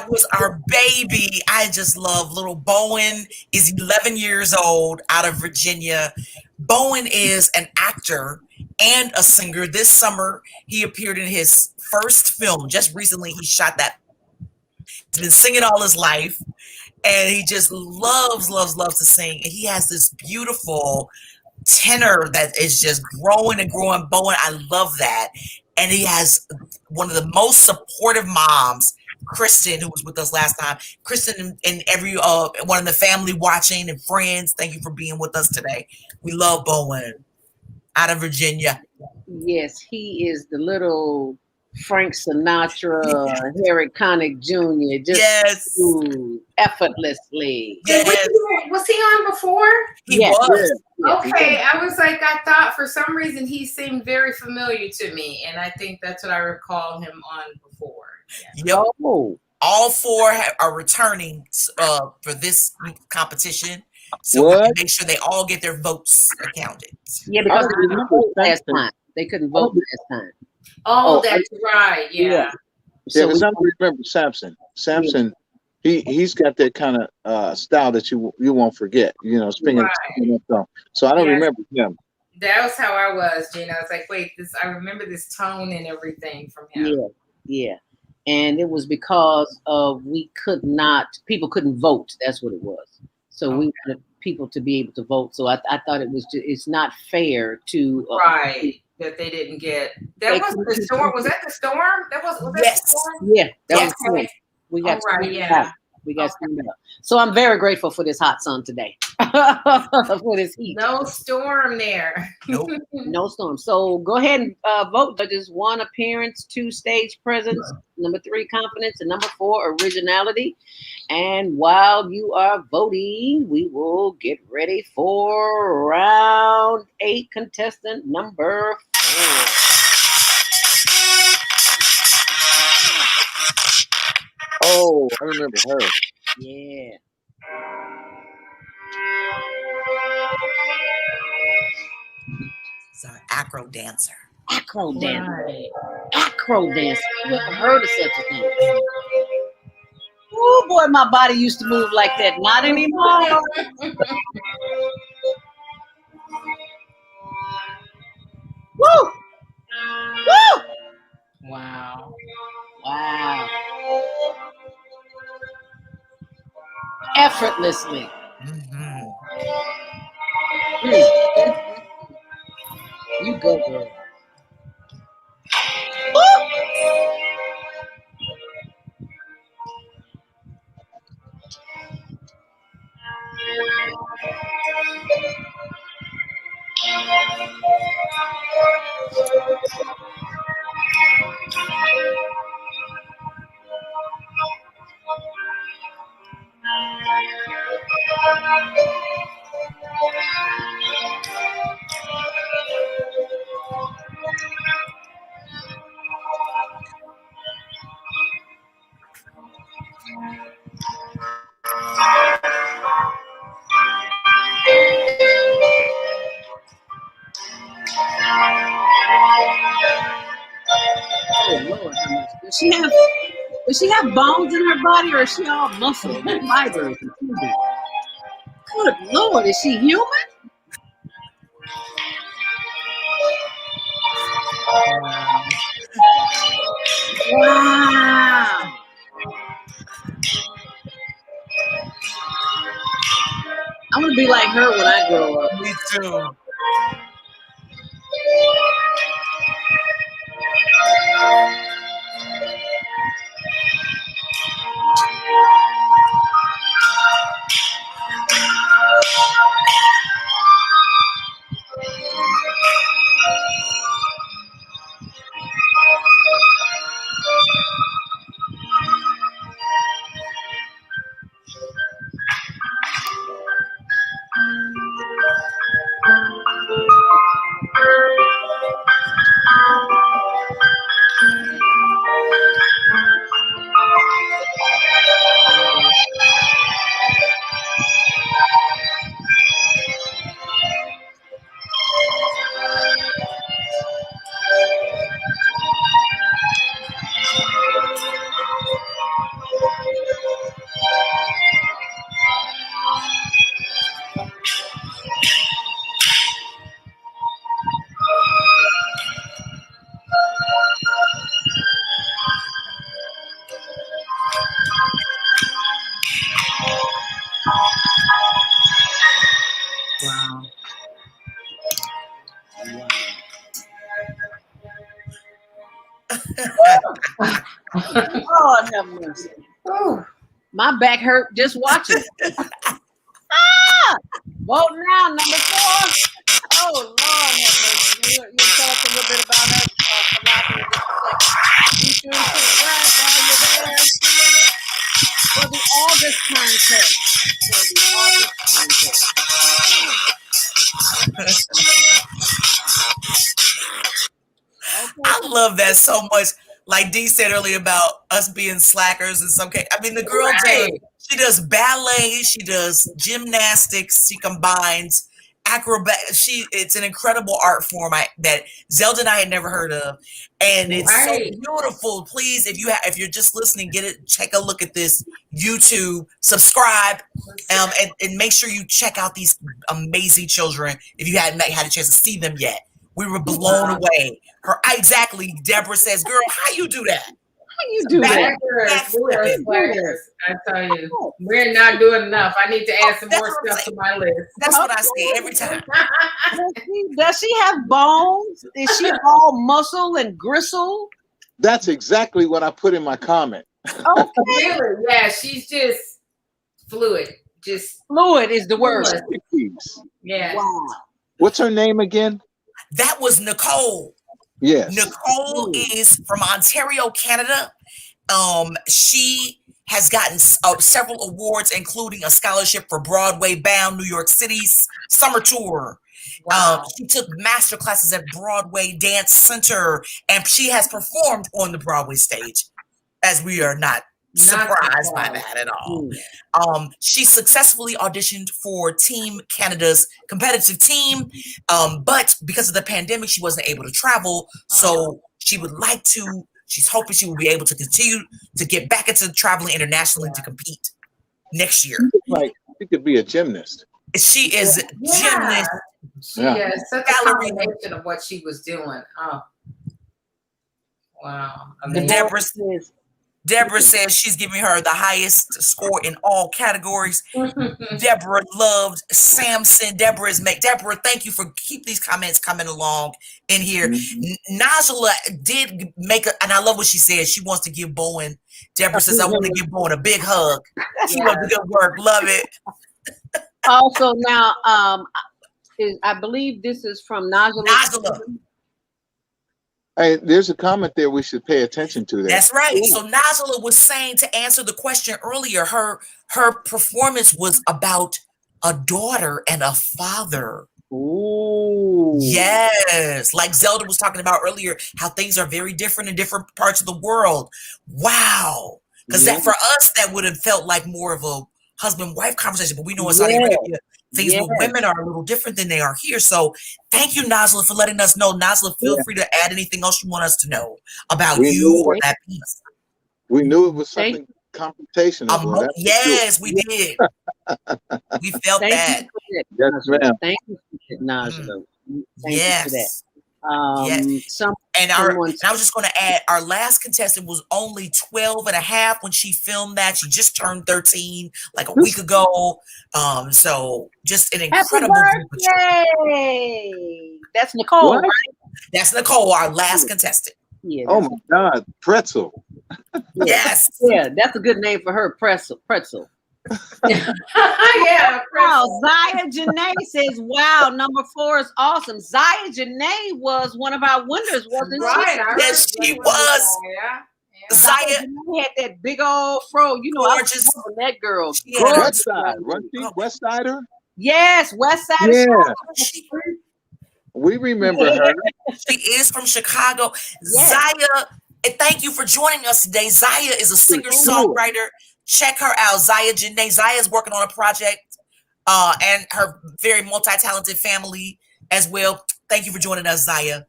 was our baby. I just love little Bowen. Is 11 years old, out of Virginia. Bowen is an actor and a singer. This summer, he appeared in his first film. Just recently, he shot that. He's been singing all his life, and he just loves to sing. And he has this beautiful tenor that is just growing and growing. Bowen, I love that. And he has one of the most supportive moms, Kristen, who was with us last time. Kristen and every one of the family watching and friends, thank you for being with us today. We love Bowen, out of Virginia. Yes, he is the little Frank Sinatra, Harry Connick Jr. Just effortlessly. Yes. Was he on before? He was. Okay, I was like, I thought for some reason he seemed very familiar to me, and I think that's what I recall him on before. Yeah. Yep. All 4 are returning for this competition, so we can make sure they all get their votes accounted. Yeah, because they couldn't vote last time. They couldn't vote last time. Oh, that's right. Yeah. So I remember Samson. Samson, he's got that kind of style that you won't forget. You know, spinning. So I don't remember him. That was how I was, Gina. I was like, wait, I remember this tone and everything from him. Yeah. And it was because of people couldn't vote. That's what it was. So we people to be able to vote. So I thought it's not fair to right that they didn't get. That wasn't the storm. Was that the storm? That was that the storm? Yeah, that was cool. We got we got steamed up. So I'm very grateful for this hot sun today. For this heat. No storm there. Nope. No storm. So go ahead and vote. Judges: 1, appearance; 2, stage presence; 3, confidence; and 4, originality. And while you are voting, we will get ready for round 8, contestant number 4. Oh, I remember her. Yeah. It's our acro dancer. Acro dancer. Right. Acro dancer. Who ever heard of such a thing? Oh boy, my body used to move like that. Not anymore. Woo! Woo! Wow. Wow. Effortlessly. Mm-hmm. You go, girl. Oh Lord, how much does she have bones in her body, or is she all muscle and fibers and tubing? Good Lord, is she human? Wow. I want to be like her when I grow up. Me too. Wow. Oh, have mercy. Oh, my back hurt just watching. Vote now, number 4. Oh, Lord, have mercy. You tell us a little bit about her philosophy. Be sure to subscribe while you're there for the August contest. I love that so much. Like Dee said earlier about us being slackers in some case. I mean, the girl she does ballet, she does gymnastics, she combines acrobat. It's an incredible art form that Zelda and I had never heard of, and it's so beautiful. Please, if you're just listening, get it. Take a look at this YouTube. Subscribe, and make sure you check out these amazing children if you hadn't had a chance to see them yet. We were blown away. Exactly. Deborah says, "Girl, how you do that? you do that? Swaggers. We are swaggers. I tell you, we're not doing enough. I need to add some more stuff to my list. That's what I say every time. Does she have bones? Is she all muscle and gristle? That's exactly what I put in my comment. Okay. Really? Yeah, she's just fluid. Just fluid is the word. Yeah. Wow. What's her name again? That was Nicole. Yes. Nicole is from Ontario, Canada. She has gotten several awards, including a scholarship for Broadway Bound New York City's summer tour. Wow. She took master classes at Broadway Dance Center, and she has performed on the Broadway stage, as we are not surprised by that at all. She successfully auditioned for Team Canada's competitive team, but because of the pandemic, she wasn't able to travel. So she would like to. She's hoping she will be able to continue to get back into traveling internationally to compete next year. Like she could be a gymnast. She is a gymnast. She is such a combination of what she was doing. Oh, wow! Deborah says she's giving her the highest score in all categories. Deborah loved Samson. Deborah, thank you for keep these comments coming along in here. Najla did make and I love what she said. She wants to give Bowen. Deborah says, I want to give Bowen a big hug. She loves the good work. Love it. Also, now, I believe this is from Najla. Hey, there's a comment there we should pay attention to. That's right. So Najla was saying, to answer the question earlier, her performance was about a daughter and a father. Ooh. Yes. Like Zelda was talking about earlier, how things are very different in different parts of the world. Wow. Because that for us, that would have felt like more of a husband-wife conversation, but we know in Saudi Arabia, things with women are a little different than they are here. So thank you, Najla, for letting us know. Najla, feel free to add anything else you want us to know about you or that piece. We knew it was something confrontational. Yes, we did. We felt that. Yes, ma'am. Thank you for that, Najla. Thank you for that. And I was just going to add, our last contestant was only 12 and a half when she filmed that. She just turned 13 like a week ago. So just an incredible birthday. That's Nicole, right? That's Nicole, our last contestant. Yeah, oh my God, Pretzel. Yes. Yeah, that's a good name for her, Pretzel. Yeah. Wow, Zaya Janae says, wow, number 4 is awesome. Zaya Janae was one of our winners, wasn't she? Yes, she was. Yeah. Zaya had that big old fro. You know, gorgeous. I was that girl. West Side, wasn't she? West Sider? Yes, West Side. Yeah. We remember her. She is from Chicago. Yes. Zaya, and thank you for joining us today. Zaya is a singer-songwriter. Check her out, Zaya Janae. Zaya is working on a project and her very multi-talented family as well. Thank you for joining us, Zaya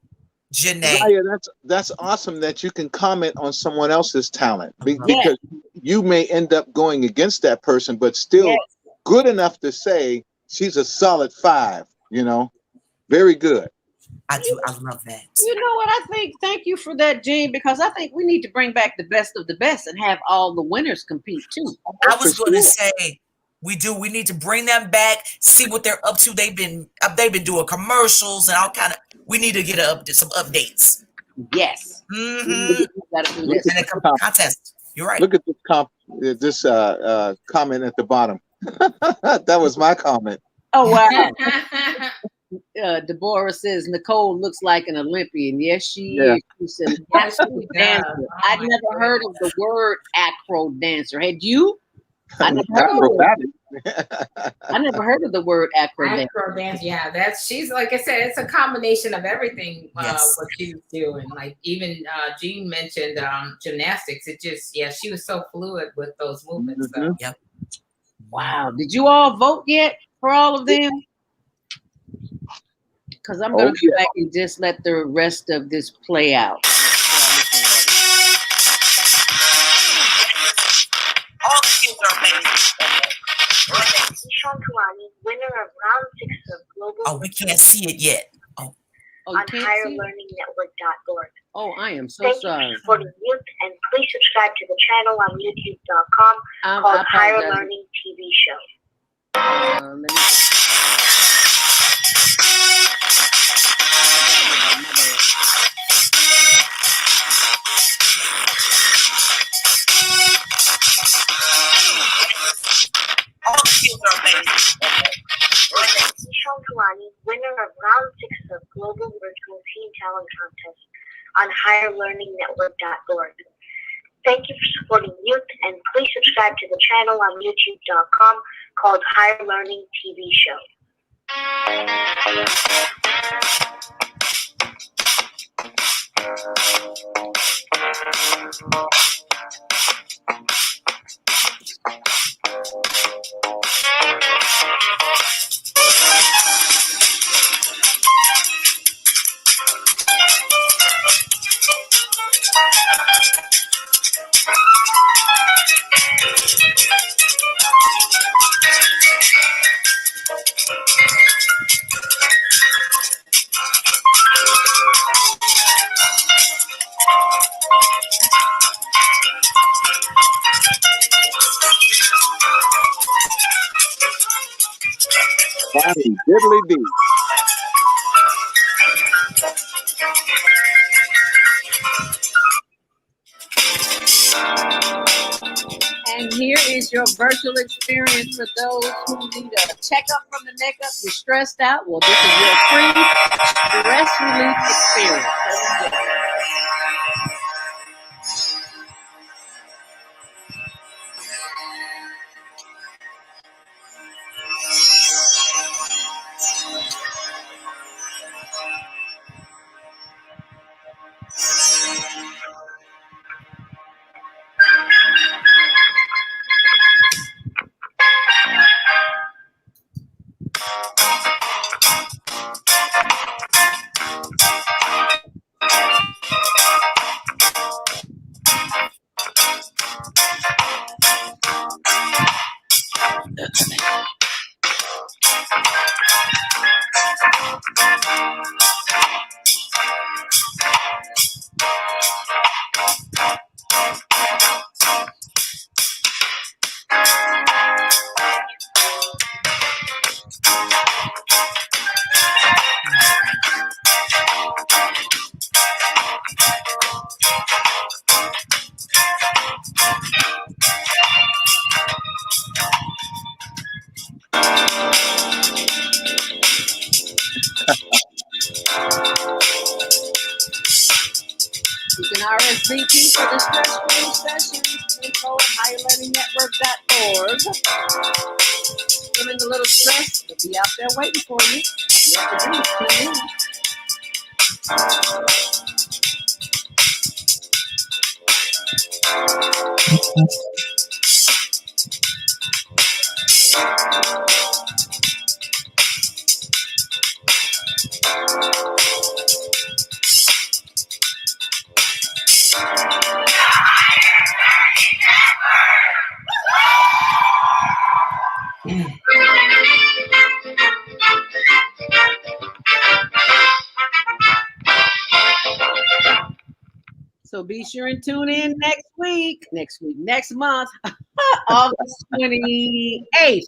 Janae. Zaya, that's awesome that you can comment on someone else's talent because you may end up going against that person, but still good enough to say she's a solid 5, you know? Very good. I do. I love that. You know what I think? Thank you for that, Gene, because I think we need to bring back the best of the best and have all the winners compete too. I was going to say we do. We need to bring them back, see what they're up to. They've been doing commercials and all kind of. We need to get some updates. Yes. Mm-hmm. And a contest. You're right. Look at this comment at the bottom. That was my comment. Oh wow. Deborah says Nicole looks like an Olympian. Yes, she is. She said, yes, she dancer. I'd never heard of the word acro dancer. Had you? I never heard of the word acro dancer. Acro dance, yeah. She's like I said, it's a combination of everything. What she's doing, like even Jean mentioned gymnastics. It just she was so fluid with those movements. So. Yep. Wow. Did you all vote yet for all of them? Because I'm going to go back and just let the rest of this play out. All the kids are amazing. Sean Kalani, winner of round 6 of Global. Oh, we can't see it yet. On HigherLearningNetwork.org. Oh, I am so Thank sorry. you for supporting youth and please subscribe to the channel on youtube.com called Higher Learning TV Show. Let me Michelle Kalani, winner of round 6 of Global Virtual Teen Talent Contest on higherlearningnetwork.org. Thank you for supporting youth, and please subscribe to the channel on youtube.com called Higher Learning TV Show. Bonnie, diddly dee. And here is your virtual experience for those who need a checkup from the neck up. You're stressed out. Well, this is your free stress relief experience. So enjoy. You can RSVP for the stress relief sessions. Info at higherlearningnetwork.org. Feeling a little stressed? They'll be out there waiting for you. You have to do is tune in. So be sure and tune in next month, August 28th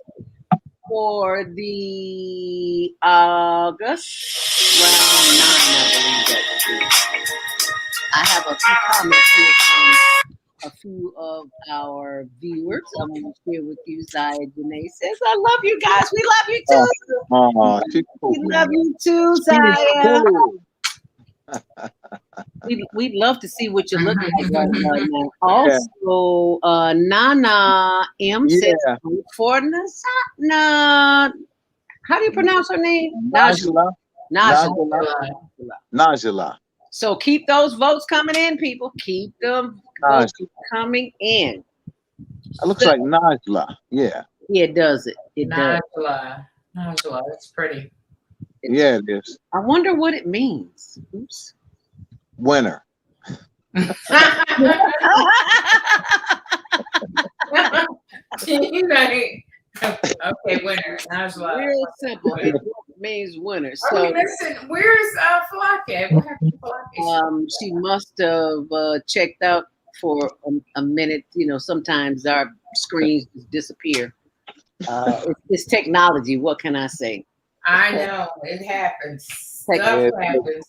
for the August round 9, I believe that will be. I have a few comments here from a few of our viewers. I'm going to share with you. Zaya Janae says, I love you guys. We love you too. We love you too, Zaya. We'd love to see what you're looking at right now. Also, Nana M says, for Nasana, how do you pronounce her name? Najla. So keep those votes coming in, people. Keep them votes coming in. It looks like Najla. Yeah. Yeah, it does it. It does. Najla, that's pretty. Yeah, it is. I wonder what it means. Oops. Winner. Right. Okay, winner. Najla. Real simple. It means winner. So listen, where's Falake? What happened to Falake? she must have checked out for a minute. You know, sometimes our screens just disappear. It's technology. What can I say? I know it happens. Tech- Stuff happens.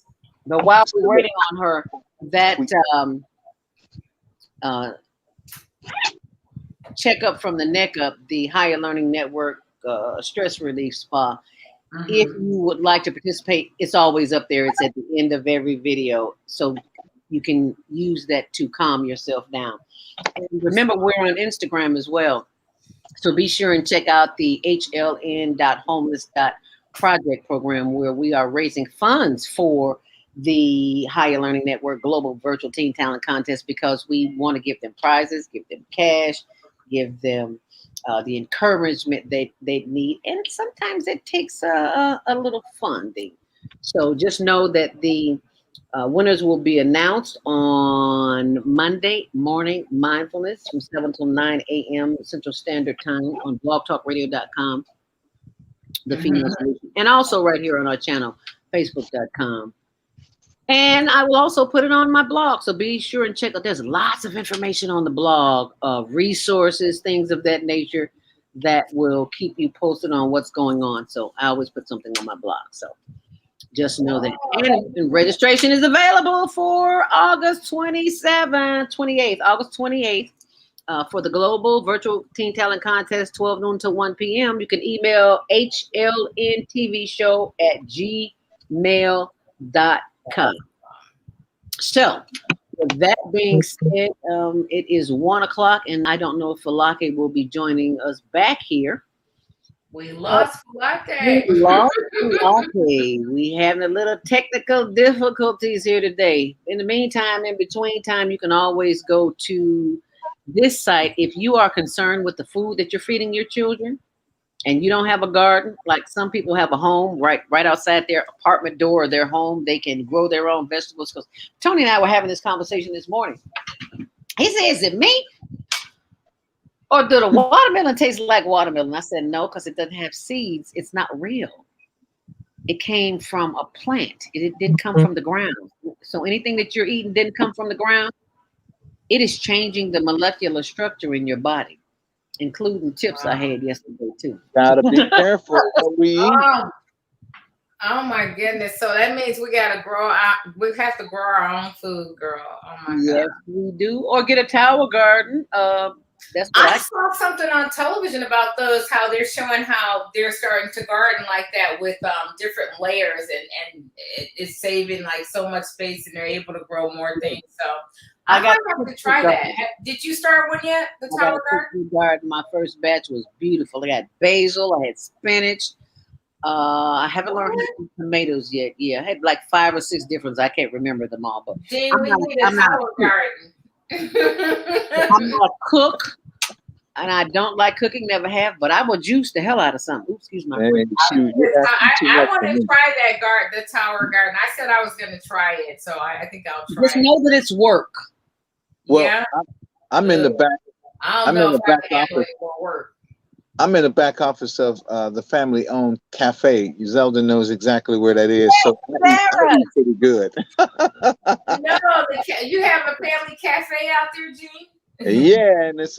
But while we're waiting on her, that checkup from the neck up, the Higher Learning Network stress relief spa. If you would like to participate, it's always up there. It's at the end of every video. So you can use that to calm yourself down. And remember, we're on Instagram as well. So be sure and check out the hln.homeless.project program, where we are raising funds for the Higher Learning Network Global Virtual Teen Talent Contest, because we want to give them prizes, give them cash, give them the encouragement they need. And sometimes it takes a little funding. So just know that the winners will be announced on Monday morning mindfulness from 7 till 9 a.m. Central Standard Time on blogtalkradio.com, the Female Solution, and also right here on our channel, facebook.com. And I will also put it on my blog. So be sure and check out. There's lots of information on the blog, resources, things of that nature that will keep you posted on what's going on. So I always put something on my blog. So just know that. And registration is available for August 28th, for the Global Virtual Teen Talent Contest, 12 noon to 1 p.m. You can email hlntvshow@gmail.com. So, with that being said, it is 1 o'clock, and I don't know if Falake will be joining us back here. We lost Falake. We having a little technical difficulties here today. In the meantime, in between time, you can always go to this site if you are concerned with the food that you're feeding your children, and you don't have a garden. Like some people have a home right outside their apartment door or their home. They can grow their own vegetables. Because Tony and I were having this conversation this morning. He said, "Is it me? Or do the watermelon taste like watermelon?" I said, "No, because it doesn't have seeds. It's not real. It came from a plant. It didn't come from the ground. So anything that you're eating didn't come from the ground. It is changing the molecular structure in your body, including chips I had yesterday too." Gotta be careful what we eat. Oh my goodness! So that means we gotta grow out. We have to grow our own food, girl. Oh my god! Yes, we do. Or get a tower garden. That's what I saw something on television about those. How they're showing how they're starting to garden like that with different layers, and it's saving like so much space, and they're able to grow more things. So I might have to try that. Did you start one yet? The tower garden? My first batch was beautiful. I got basil. I had spinach. I haven't learned how to do tomatoes yet. Yeah, I had like 5 or 6 different. I can't remember them all. But we need a tower garden. I'm not a cook, and I don't like cooking. Never have. But I will juice the hell out of something. Oops, excuse my. I want to try that the tower garden. I said I was going to try it, so I think I'll try. Just know that it's work. Well, yeah. I'm in the back. I'm in the back office. I'm in the back office of the family-owned cafe. Zelda knows exactly where that is, so that's pretty good. No, you have a family cafe out there, Gene? Yeah, and it's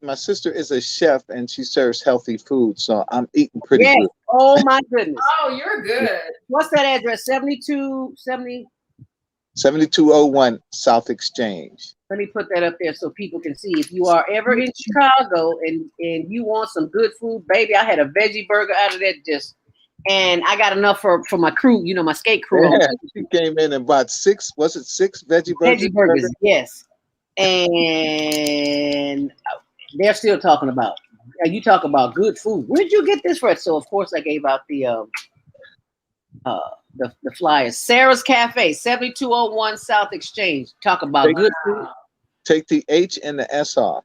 my sister is a chef, and she serves healthy food, so I'm eating pretty good. Oh my goodness. Oh, you're good. What's that address? 7201 South Exchange. Let me put that up there so people can see. If you are ever in Chicago and you want some good food, baby, I had a veggie burger out of that and I got enough for my crew, my skate crew. Yeah, she came in and bought 6 veggie burgers? Veggie burgers, yes. And they're still talking about, you talk about good food. Where'd you get this from? So of course I gave out the flyers. Sarah's Cafe, 7201 South Exchange. Talk about good food. Take the H and the S off.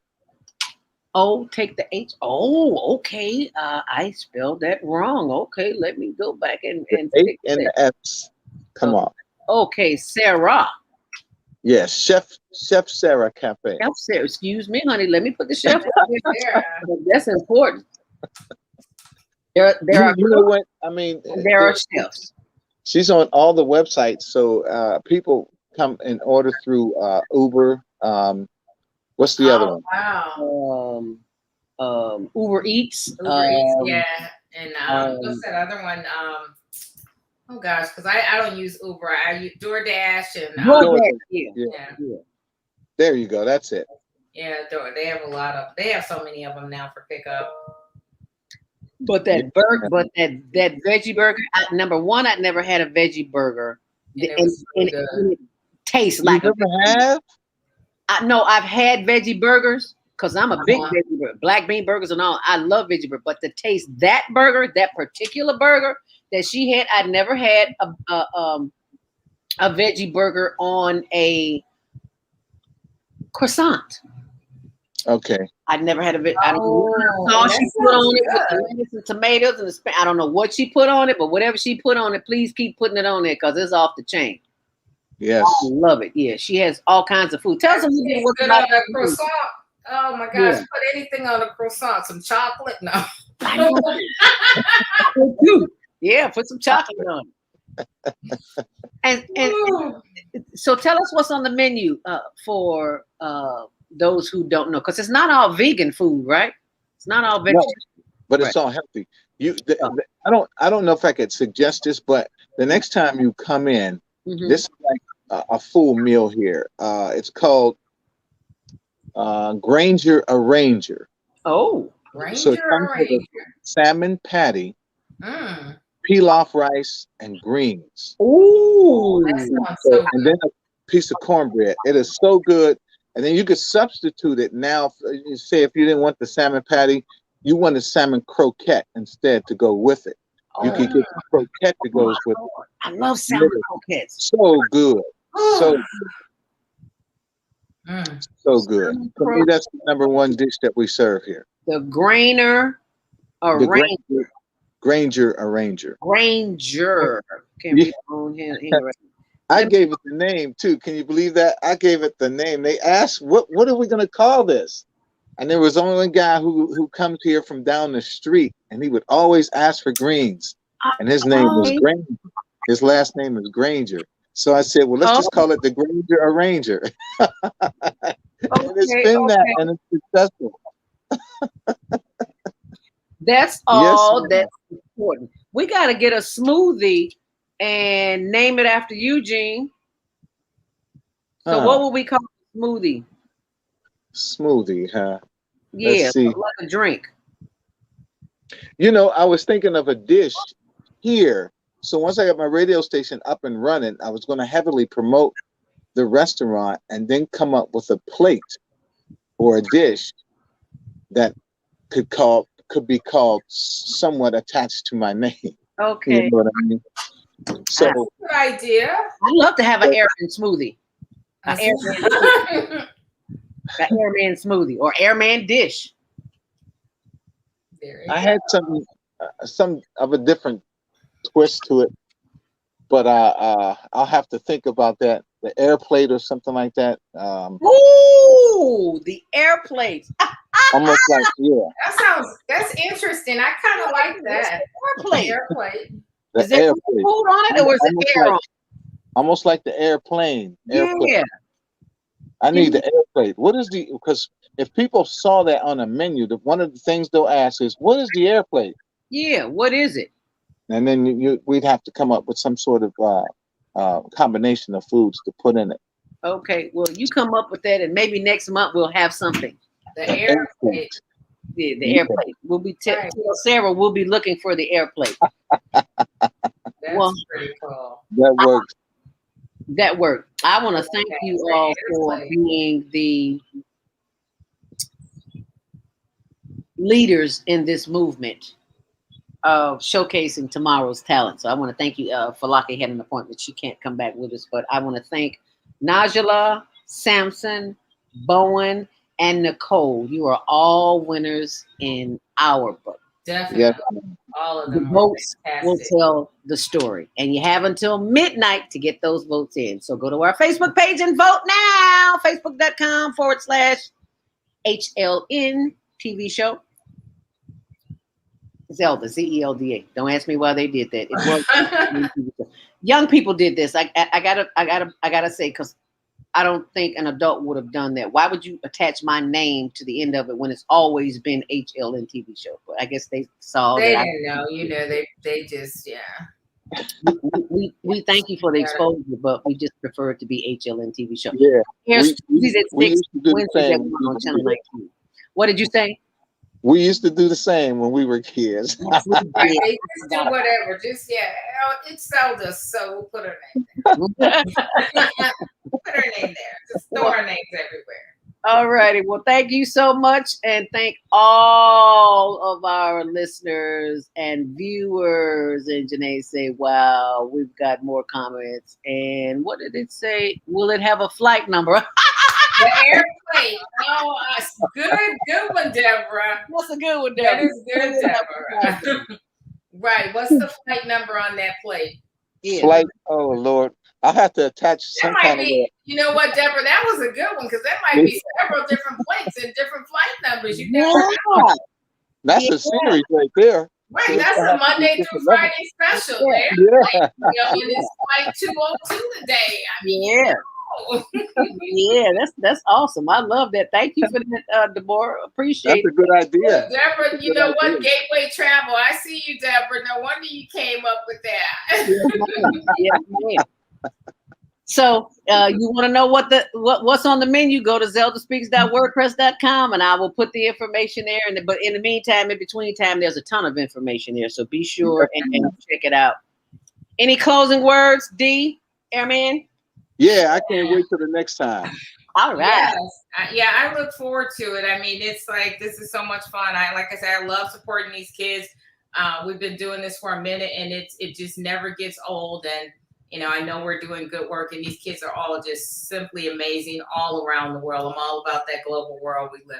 Oh, take the H. Oh, okay. I spelled that wrong. Okay, let me go back and the H and the S. Come on. Okay, Sarah. Yes, Chef Sarah Cafe. Chef Sarah. Excuse me, honey. Let me put the chef up there. That's important. There are. You know what? I mean, there are chefs. She's on all the websites, so people come and order through Uber. What's the other one? Wow. Uber Eats. Uber Eats, yeah. And what's that other one? Oh gosh, because I don't use Uber. I use DoorDash and DoorDash. Yeah. There you go. That's it. Yeah, they have they have so many of them now for pickup. But that that veggie burger. Number one, I'd never had a veggie burger. And it tastes You like never have? No, I've had veggie burgers because I'm a big veggie burger, black bean burgers and all. I love veggie burger, but to taste that burger, that particular burger that she had, I'd never had a veggie burger on a croissant. Okay. I'd never had a I don't know what sauce she put on it with the lettuce and tomatoes and the I don't know what she put on it, but whatever she put on it, please keep putting it on there because it's off the chain. Yes. I love it. Yeah, she has all kinds of food. Tell us a little bit good on a croissant. Oh my gosh, Yeah. put anything on a croissant. Some chocolate? No. I know. Yeah, put some chocolate on it. And so tell us what's on the menu for those who don't know, because it's not all vegan food, right? It's not all vegetarian. No, but it's all healthy. I don't know if I could suggest this, but the next time you come in, this is like a full meal here. It's called Granger Arranger. Oh, so it comes with a salmon patty, pilaf rice, and greens. Ooh, and then a piece of cornbread. It is so good. And then you could substitute it now. You say if you didn't want the salmon patty, you want a salmon croquette instead to go with it. You could get the croquette that goes with it. I love salmon croquettes. So good. So good. For me, that's the number one dish that we serve here. The Granger Arranger. Granger Arranger. Granger. Can we own him? I gave it the name too. Can you believe that? I gave it the name. They asked, "What are we going to call this?" And there was only one guy who comes here from down the street, and he would always ask for greens. And his name was Granger. His last name is Granger. So I said, "Well, let's just call it the Granger Arranger." And it's been that, and it's successful. That's all that's important. We got to get a smoothie and name it after Eugene. So what will we call the smoothie? Smoothie, huh? Yeah, like a drink. You know, I was thinking of a dish here. So once I got my radio station up and running, I was going to heavily promote the restaurant and then come up with a plate or a dish that could be called somewhat attached to my name. Okay. You know what I mean? So good idea. I'd love to have an airman smoothie. An airman smoothie or airman dish. I had some of a different twist to it, but I'll have to think about that. The air plate or something like that. Ooh, the air plate. Almost like That's interesting. I kind of like that. Air plate. The is there food on it or is it air on it? Almost like the airplane. Yeah. I need the air plate. What is because if people saw that on a menu, one of the things they'll ask is, what is the air plate? Yeah, what is it? And then we'd have to come up with some sort of combination of foods to put in it. Okay, well, you come up with that, and maybe next month we'll have something. The air plate. Yeah, the air plate. We'll be Sarah. We'll be looking for the air plate. That's pretty cool. That works. That worked. I want to thank you all for being the leaders in this movement of showcasing tomorrow's talent. So I want to thank you. Falake had an appointment. She can't come back with us, but I want to thank Najala, Samson, Bowen, and Nicole. You are all winners in our book. Definitely. Yes. All of The them. votes will tell the story. And you have until midnight to get those votes in. So go to our Facebook page and vote now. Facebook.com/HLN TV show. Zelda, ZELDA. Don't ask me why they did that. It was young people did this. I gotta say, because I don't think an adult would have done that. Why would you attach my name to the end of it when it's always been HLN TV show? But I guess they saw They that. didn't know, you know. They just We thank you for the exposure, but we just prefer it to be HLN TV show. Yeah. Here's Tuesdays at we 6, used to do the Wednesdays at same. 1 on Channel 19. What did you say? We used to do the same when we were kids. Right, they just do whatever. Just it sold us, so we'll put her name there. Put her name there. Just throw her names everywhere. All righty. Well, thank you so much. And thank all of our listeners and viewers. And Janae say, wow, we've got more comments. And what did it say? Will it have a flight number? The airplane. Oh, good one, Deborah. What's a good one, That Deborah? is good, Deborah. Right. What's the flight number on that plate? Yeah. Flight. Oh Lord, I'll have to attach some That might kind of. be, you know what, Deborah? That was a good one because that might be several different plates and different flight numbers. You never know. That's a series right there. Right, that's a Monday through Friday special. There, Yeah. like, it's flight 202 today. I mean, Yeah. Yeah, that's awesome. I love that. Thank you for that, Deborah. Appreciate That's a good idea. Deborah, you Good know what? idea. Gateway Travel. I see you, Deborah. No wonder you came up with that. Yes, ma'am. So you want to know what's on the menu? Go to zeldaspeaks.wordpress.com and I will put the information there. But in the meantime, in between time, there's a ton of information there. So be sure and check it out. Any closing words, D, Airman? Yeah, I can't wait till the next time. All right. Yes. I look forward to it. I mean, it's like, this is so much fun. Like I said, I love supporting these kids. We've been doing this for a minute and it just never gets old. And, you know, I know we're doing good work and these kids are all just simply amazing all around the world. I'm all about that global world we live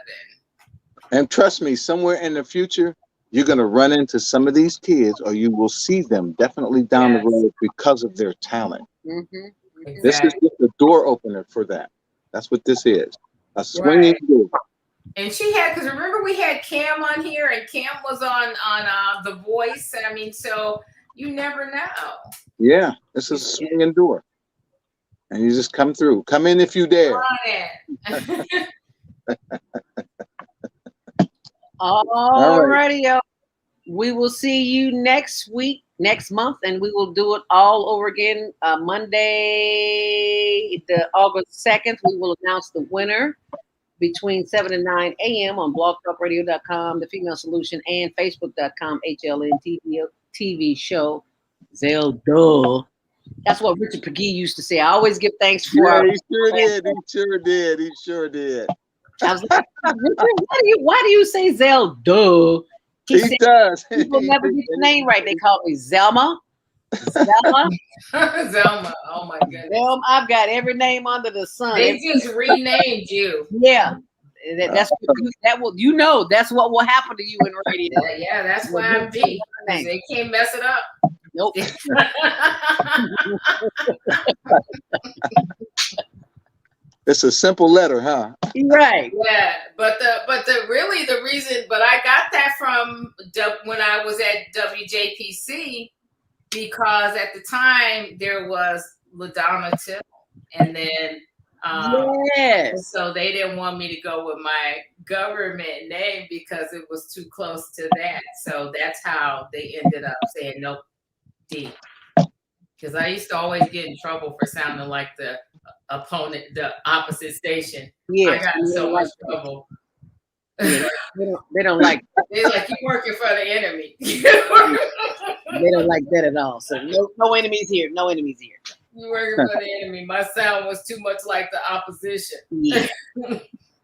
in. And trust me, somewhere in the future, you're going to run into some of these kids or you will see them definitely down the road because of their talent. Mm-hmm. Exactly. This is just a door opener for that. That's what this is. A swinging door. And she had, because remember we had Cam on here and Cam was on The Voice. I mean, so you never know. Yeah, it's a swinging door. And you just come through. Come in if you dare. All righty, y'all. We will see you next month, and we will do it all over again. Monday, August 2nd, we will announce the winner between 7 and 9 a.m. on blogtalkradio.com, The Female Solution, and Facebook.com, HLN TV show. Zelda. That's what Richard Peggy used to say. I always give thanks for. Yeah, he sure did. He sure did. He sure did. I was like, Richard, why do you say Zelda? He does. People never get the name right. They call me Zelma. Zelma. Zelma. Oh my goodness. Zelma, I've got every name under the sun. They just renamed you. Yeah. That's that's what will happen to you in radio. Yeah, that's why I'm D. They can't mess it up. Nope. It's a simple letter, huh? Right. Yeah, but the reason, I got that from when I was at WJPC because at the time there was LaDonna Till, and then yes, so they didn't want me to go with my government name because it was too close to that. So that's how they ended up saying nope, D. Because I used to always get in trouble for sounding like the opponent, the opposite station. Yeah, I got in so much trouble. Yeah, they don't like. They're like, you working for the enemy. They don't like that at all. So no enemies here. No enemies here. You working for the enemy. My sound was too much like the opposition. Yeah.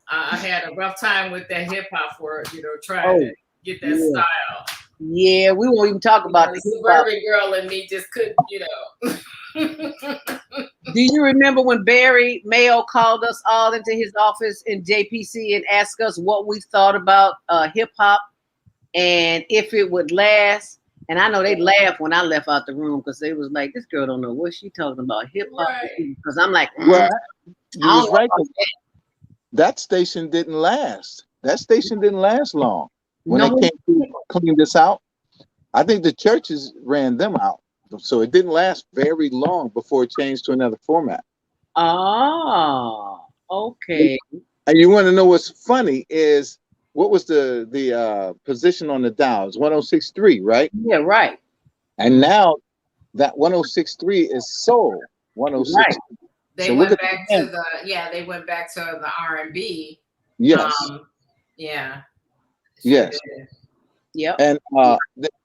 I had a rough time with that hip hop word, trying to get that style. Yeah, we won't even talk about the suburban girl in me just couldn't, Do you remember when Barry Mayo called us all into his office in JPC and asked us what we thought about hip hop and if it would last? And I know they laughed when I left out the room because they was like, "This girl don't know what she talking about hip hop." Because I'm like, well, you was right. That station didn't last. That station didn't last long. When they came to clean this out, I think the churches ran them out. So it didn't last very long before it changed to another format. Oh, okay. And you want to know what's funny is what was the position on the dial? It's 106.3, right? Yeah, right. And now that 106.3 is soul 106. Right. They So went look at back the to they went back to the R&B. Yes. Yeah. Yes. Yep. And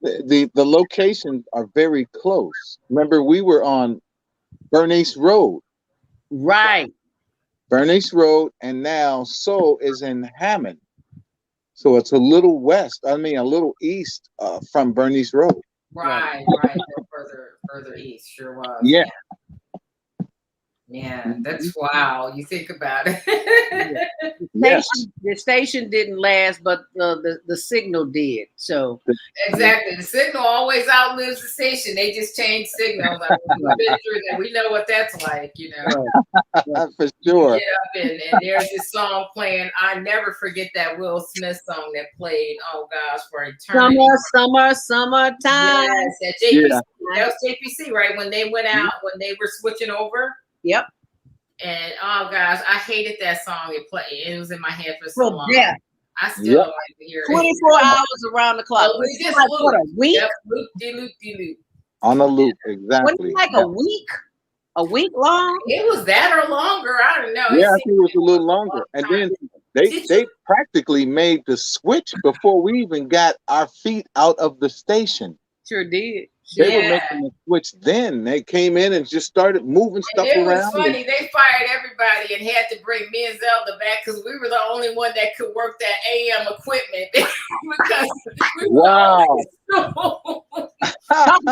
the locations are very close. Remember, we were on Bernice Road. Right. Bernice Road, and now Soul is in Hammond. So it's a little west, a little east from Bernice Road. Right. Further east, sure was. Yeah. Yeah, that's wow. You think about it. Yes. The station didn't last, but the signal did. So exactly, the signal always outlives the station. They just change signals. I mean, we've been through that. We know what that's like, you know. For sure. Get up and there's this song playing. I never forget that Will Smith song that played. Oh gosh, for eternity. Summertime. Yes, at JPC. Yeah. That was JPC, right? When they went out, when they were switching over. Yep. And oh gosh, I hated that song. It was in my head for so long. Yeah. I still like to hear it. 24 hours around the clock. Oh, we just like, what, a week? Yep, loop. On a loop, exactly. Wasn't it like a week? A week long? It was that or longer. I don't know. Yeah, I think it was a little longer. And then they practically made the switch before we even got our feet out of the station. Sure did. They were making the switch then. They came in and just started moving stuff it around. It was funny. They fired everybody and had to bring me and Zelda back because we were the only one that could work that AM equipment. Because we were they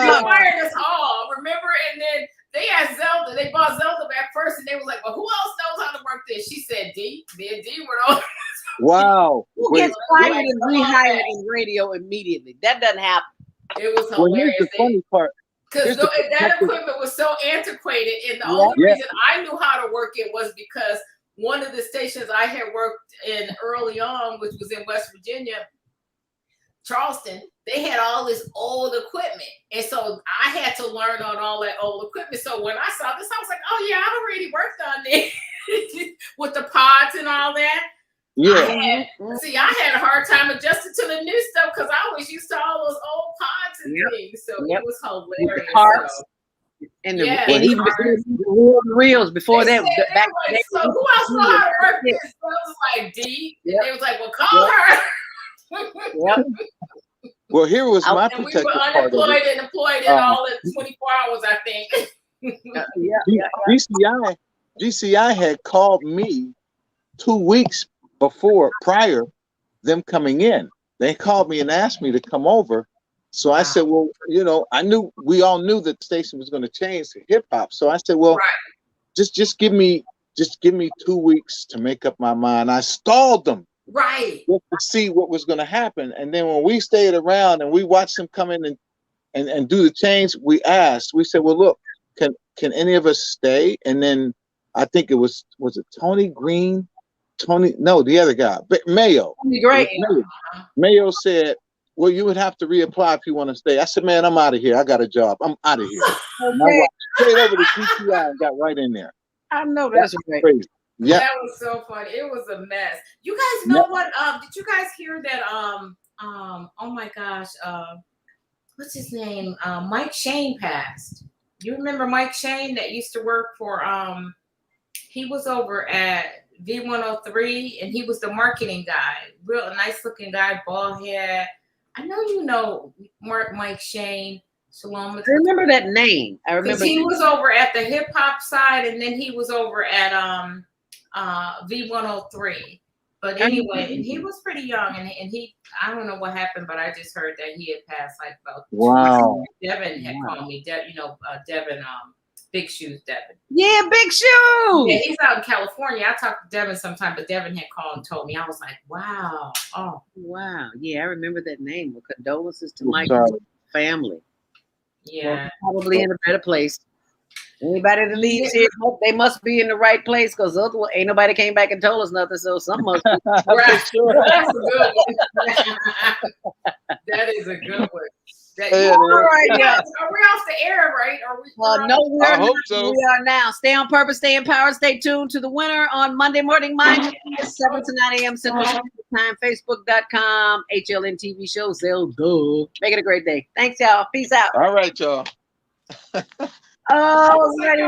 fired us all, remember? And then they asked Zelda, they brought Zelda back first, and they was like, well, who else knows how to work this? She said, D. Me and D were on. Wow. Who gets fired and rehired in radio immediately? That doesn't happen. It was hilarious. Well, here's the funny part. Because that equipment was so antiquated, and the only reason I knew how to work it was because one of the stations I had worked in early on, which was in West Virginia, Charleston, they had all this old equipment. And so I had to learn on all that old equipment. So when I saw this, I was like, oh yeah, I've already worked on this with the pods and all that. Yeah. I had a hard time adjusting to the new stuff because I was used to all those old pods and things. So it was hilarious. The parts and even the reels before that. Like, so who else know how to work this? So I was like, D. And they was like, well, call her. Well, here was my and protective we were part of unemployed it. and employed in all in 24 hours, I think. GCI had called me 2 weeks prior them coming in. They called me and asked me to come over. So I said, well, we all knew that the station was going to change to hip hop. So I said, well, just give me 2 weeks to make up my mind. I stalled them. Right. Just to see what was going to happen. And then when we stayed around and we watched them come in and do the change, we said, well, look, can any of us stay? And then I think was it Tony Green? The other guy, but Mayo. Great. Mayo said, well, you would have to reapply if you want to stay. I said, man, I'm out of here. I got a job. I'm out of here. And I walked straight over to GCI and got right in there. I know that's right. Crazy. Yeah. That was so funny. It was a mess. You guys know what? Did you guys hear that? Oh my gosh. What's his name? Mike Shane passed. You remember Mike Shane that used to work for? He was over at V103, and he was the marketing guy. Real nice looking guy, bald head. I know you know Mike Shane. Shalom. I remember that name. I remember he was over at the hip hop side, and then he was over at V103. But anyway, and he was pretty young, and he I don't know what happened, but I just heard that he had passed like about 2 wow. Devin had called me. Devin, Big Shoes Devin. Yeah, Big Shoes. Yeah, he's out in California. I talked to Devin sometime, but Devin had called and told me. I was like, wow. Oh, wow. Yeah, I remember that name. Well, condolences to Mike's family. Yeah. Well, probably in a better place. Anybody that leaves here, they must be in the right place because ain't nobody came back and told us nothing. So some must be. Right. Sure. That's a good one. That is a good one. Yeah, All right, Yeah, yes. are we off the air, right? Are we? No, we are I hope not. so. We are now. Stay on purpose, stay empowered, stay tuned to the winner on Monday Morning Mind, 7 to 9 a.m. Central Standard Time, Facebook.com, HLN TV show, Zelda. Make it a great day. Thanks, y'all. Peace out. All right, y'all. Oh, ready,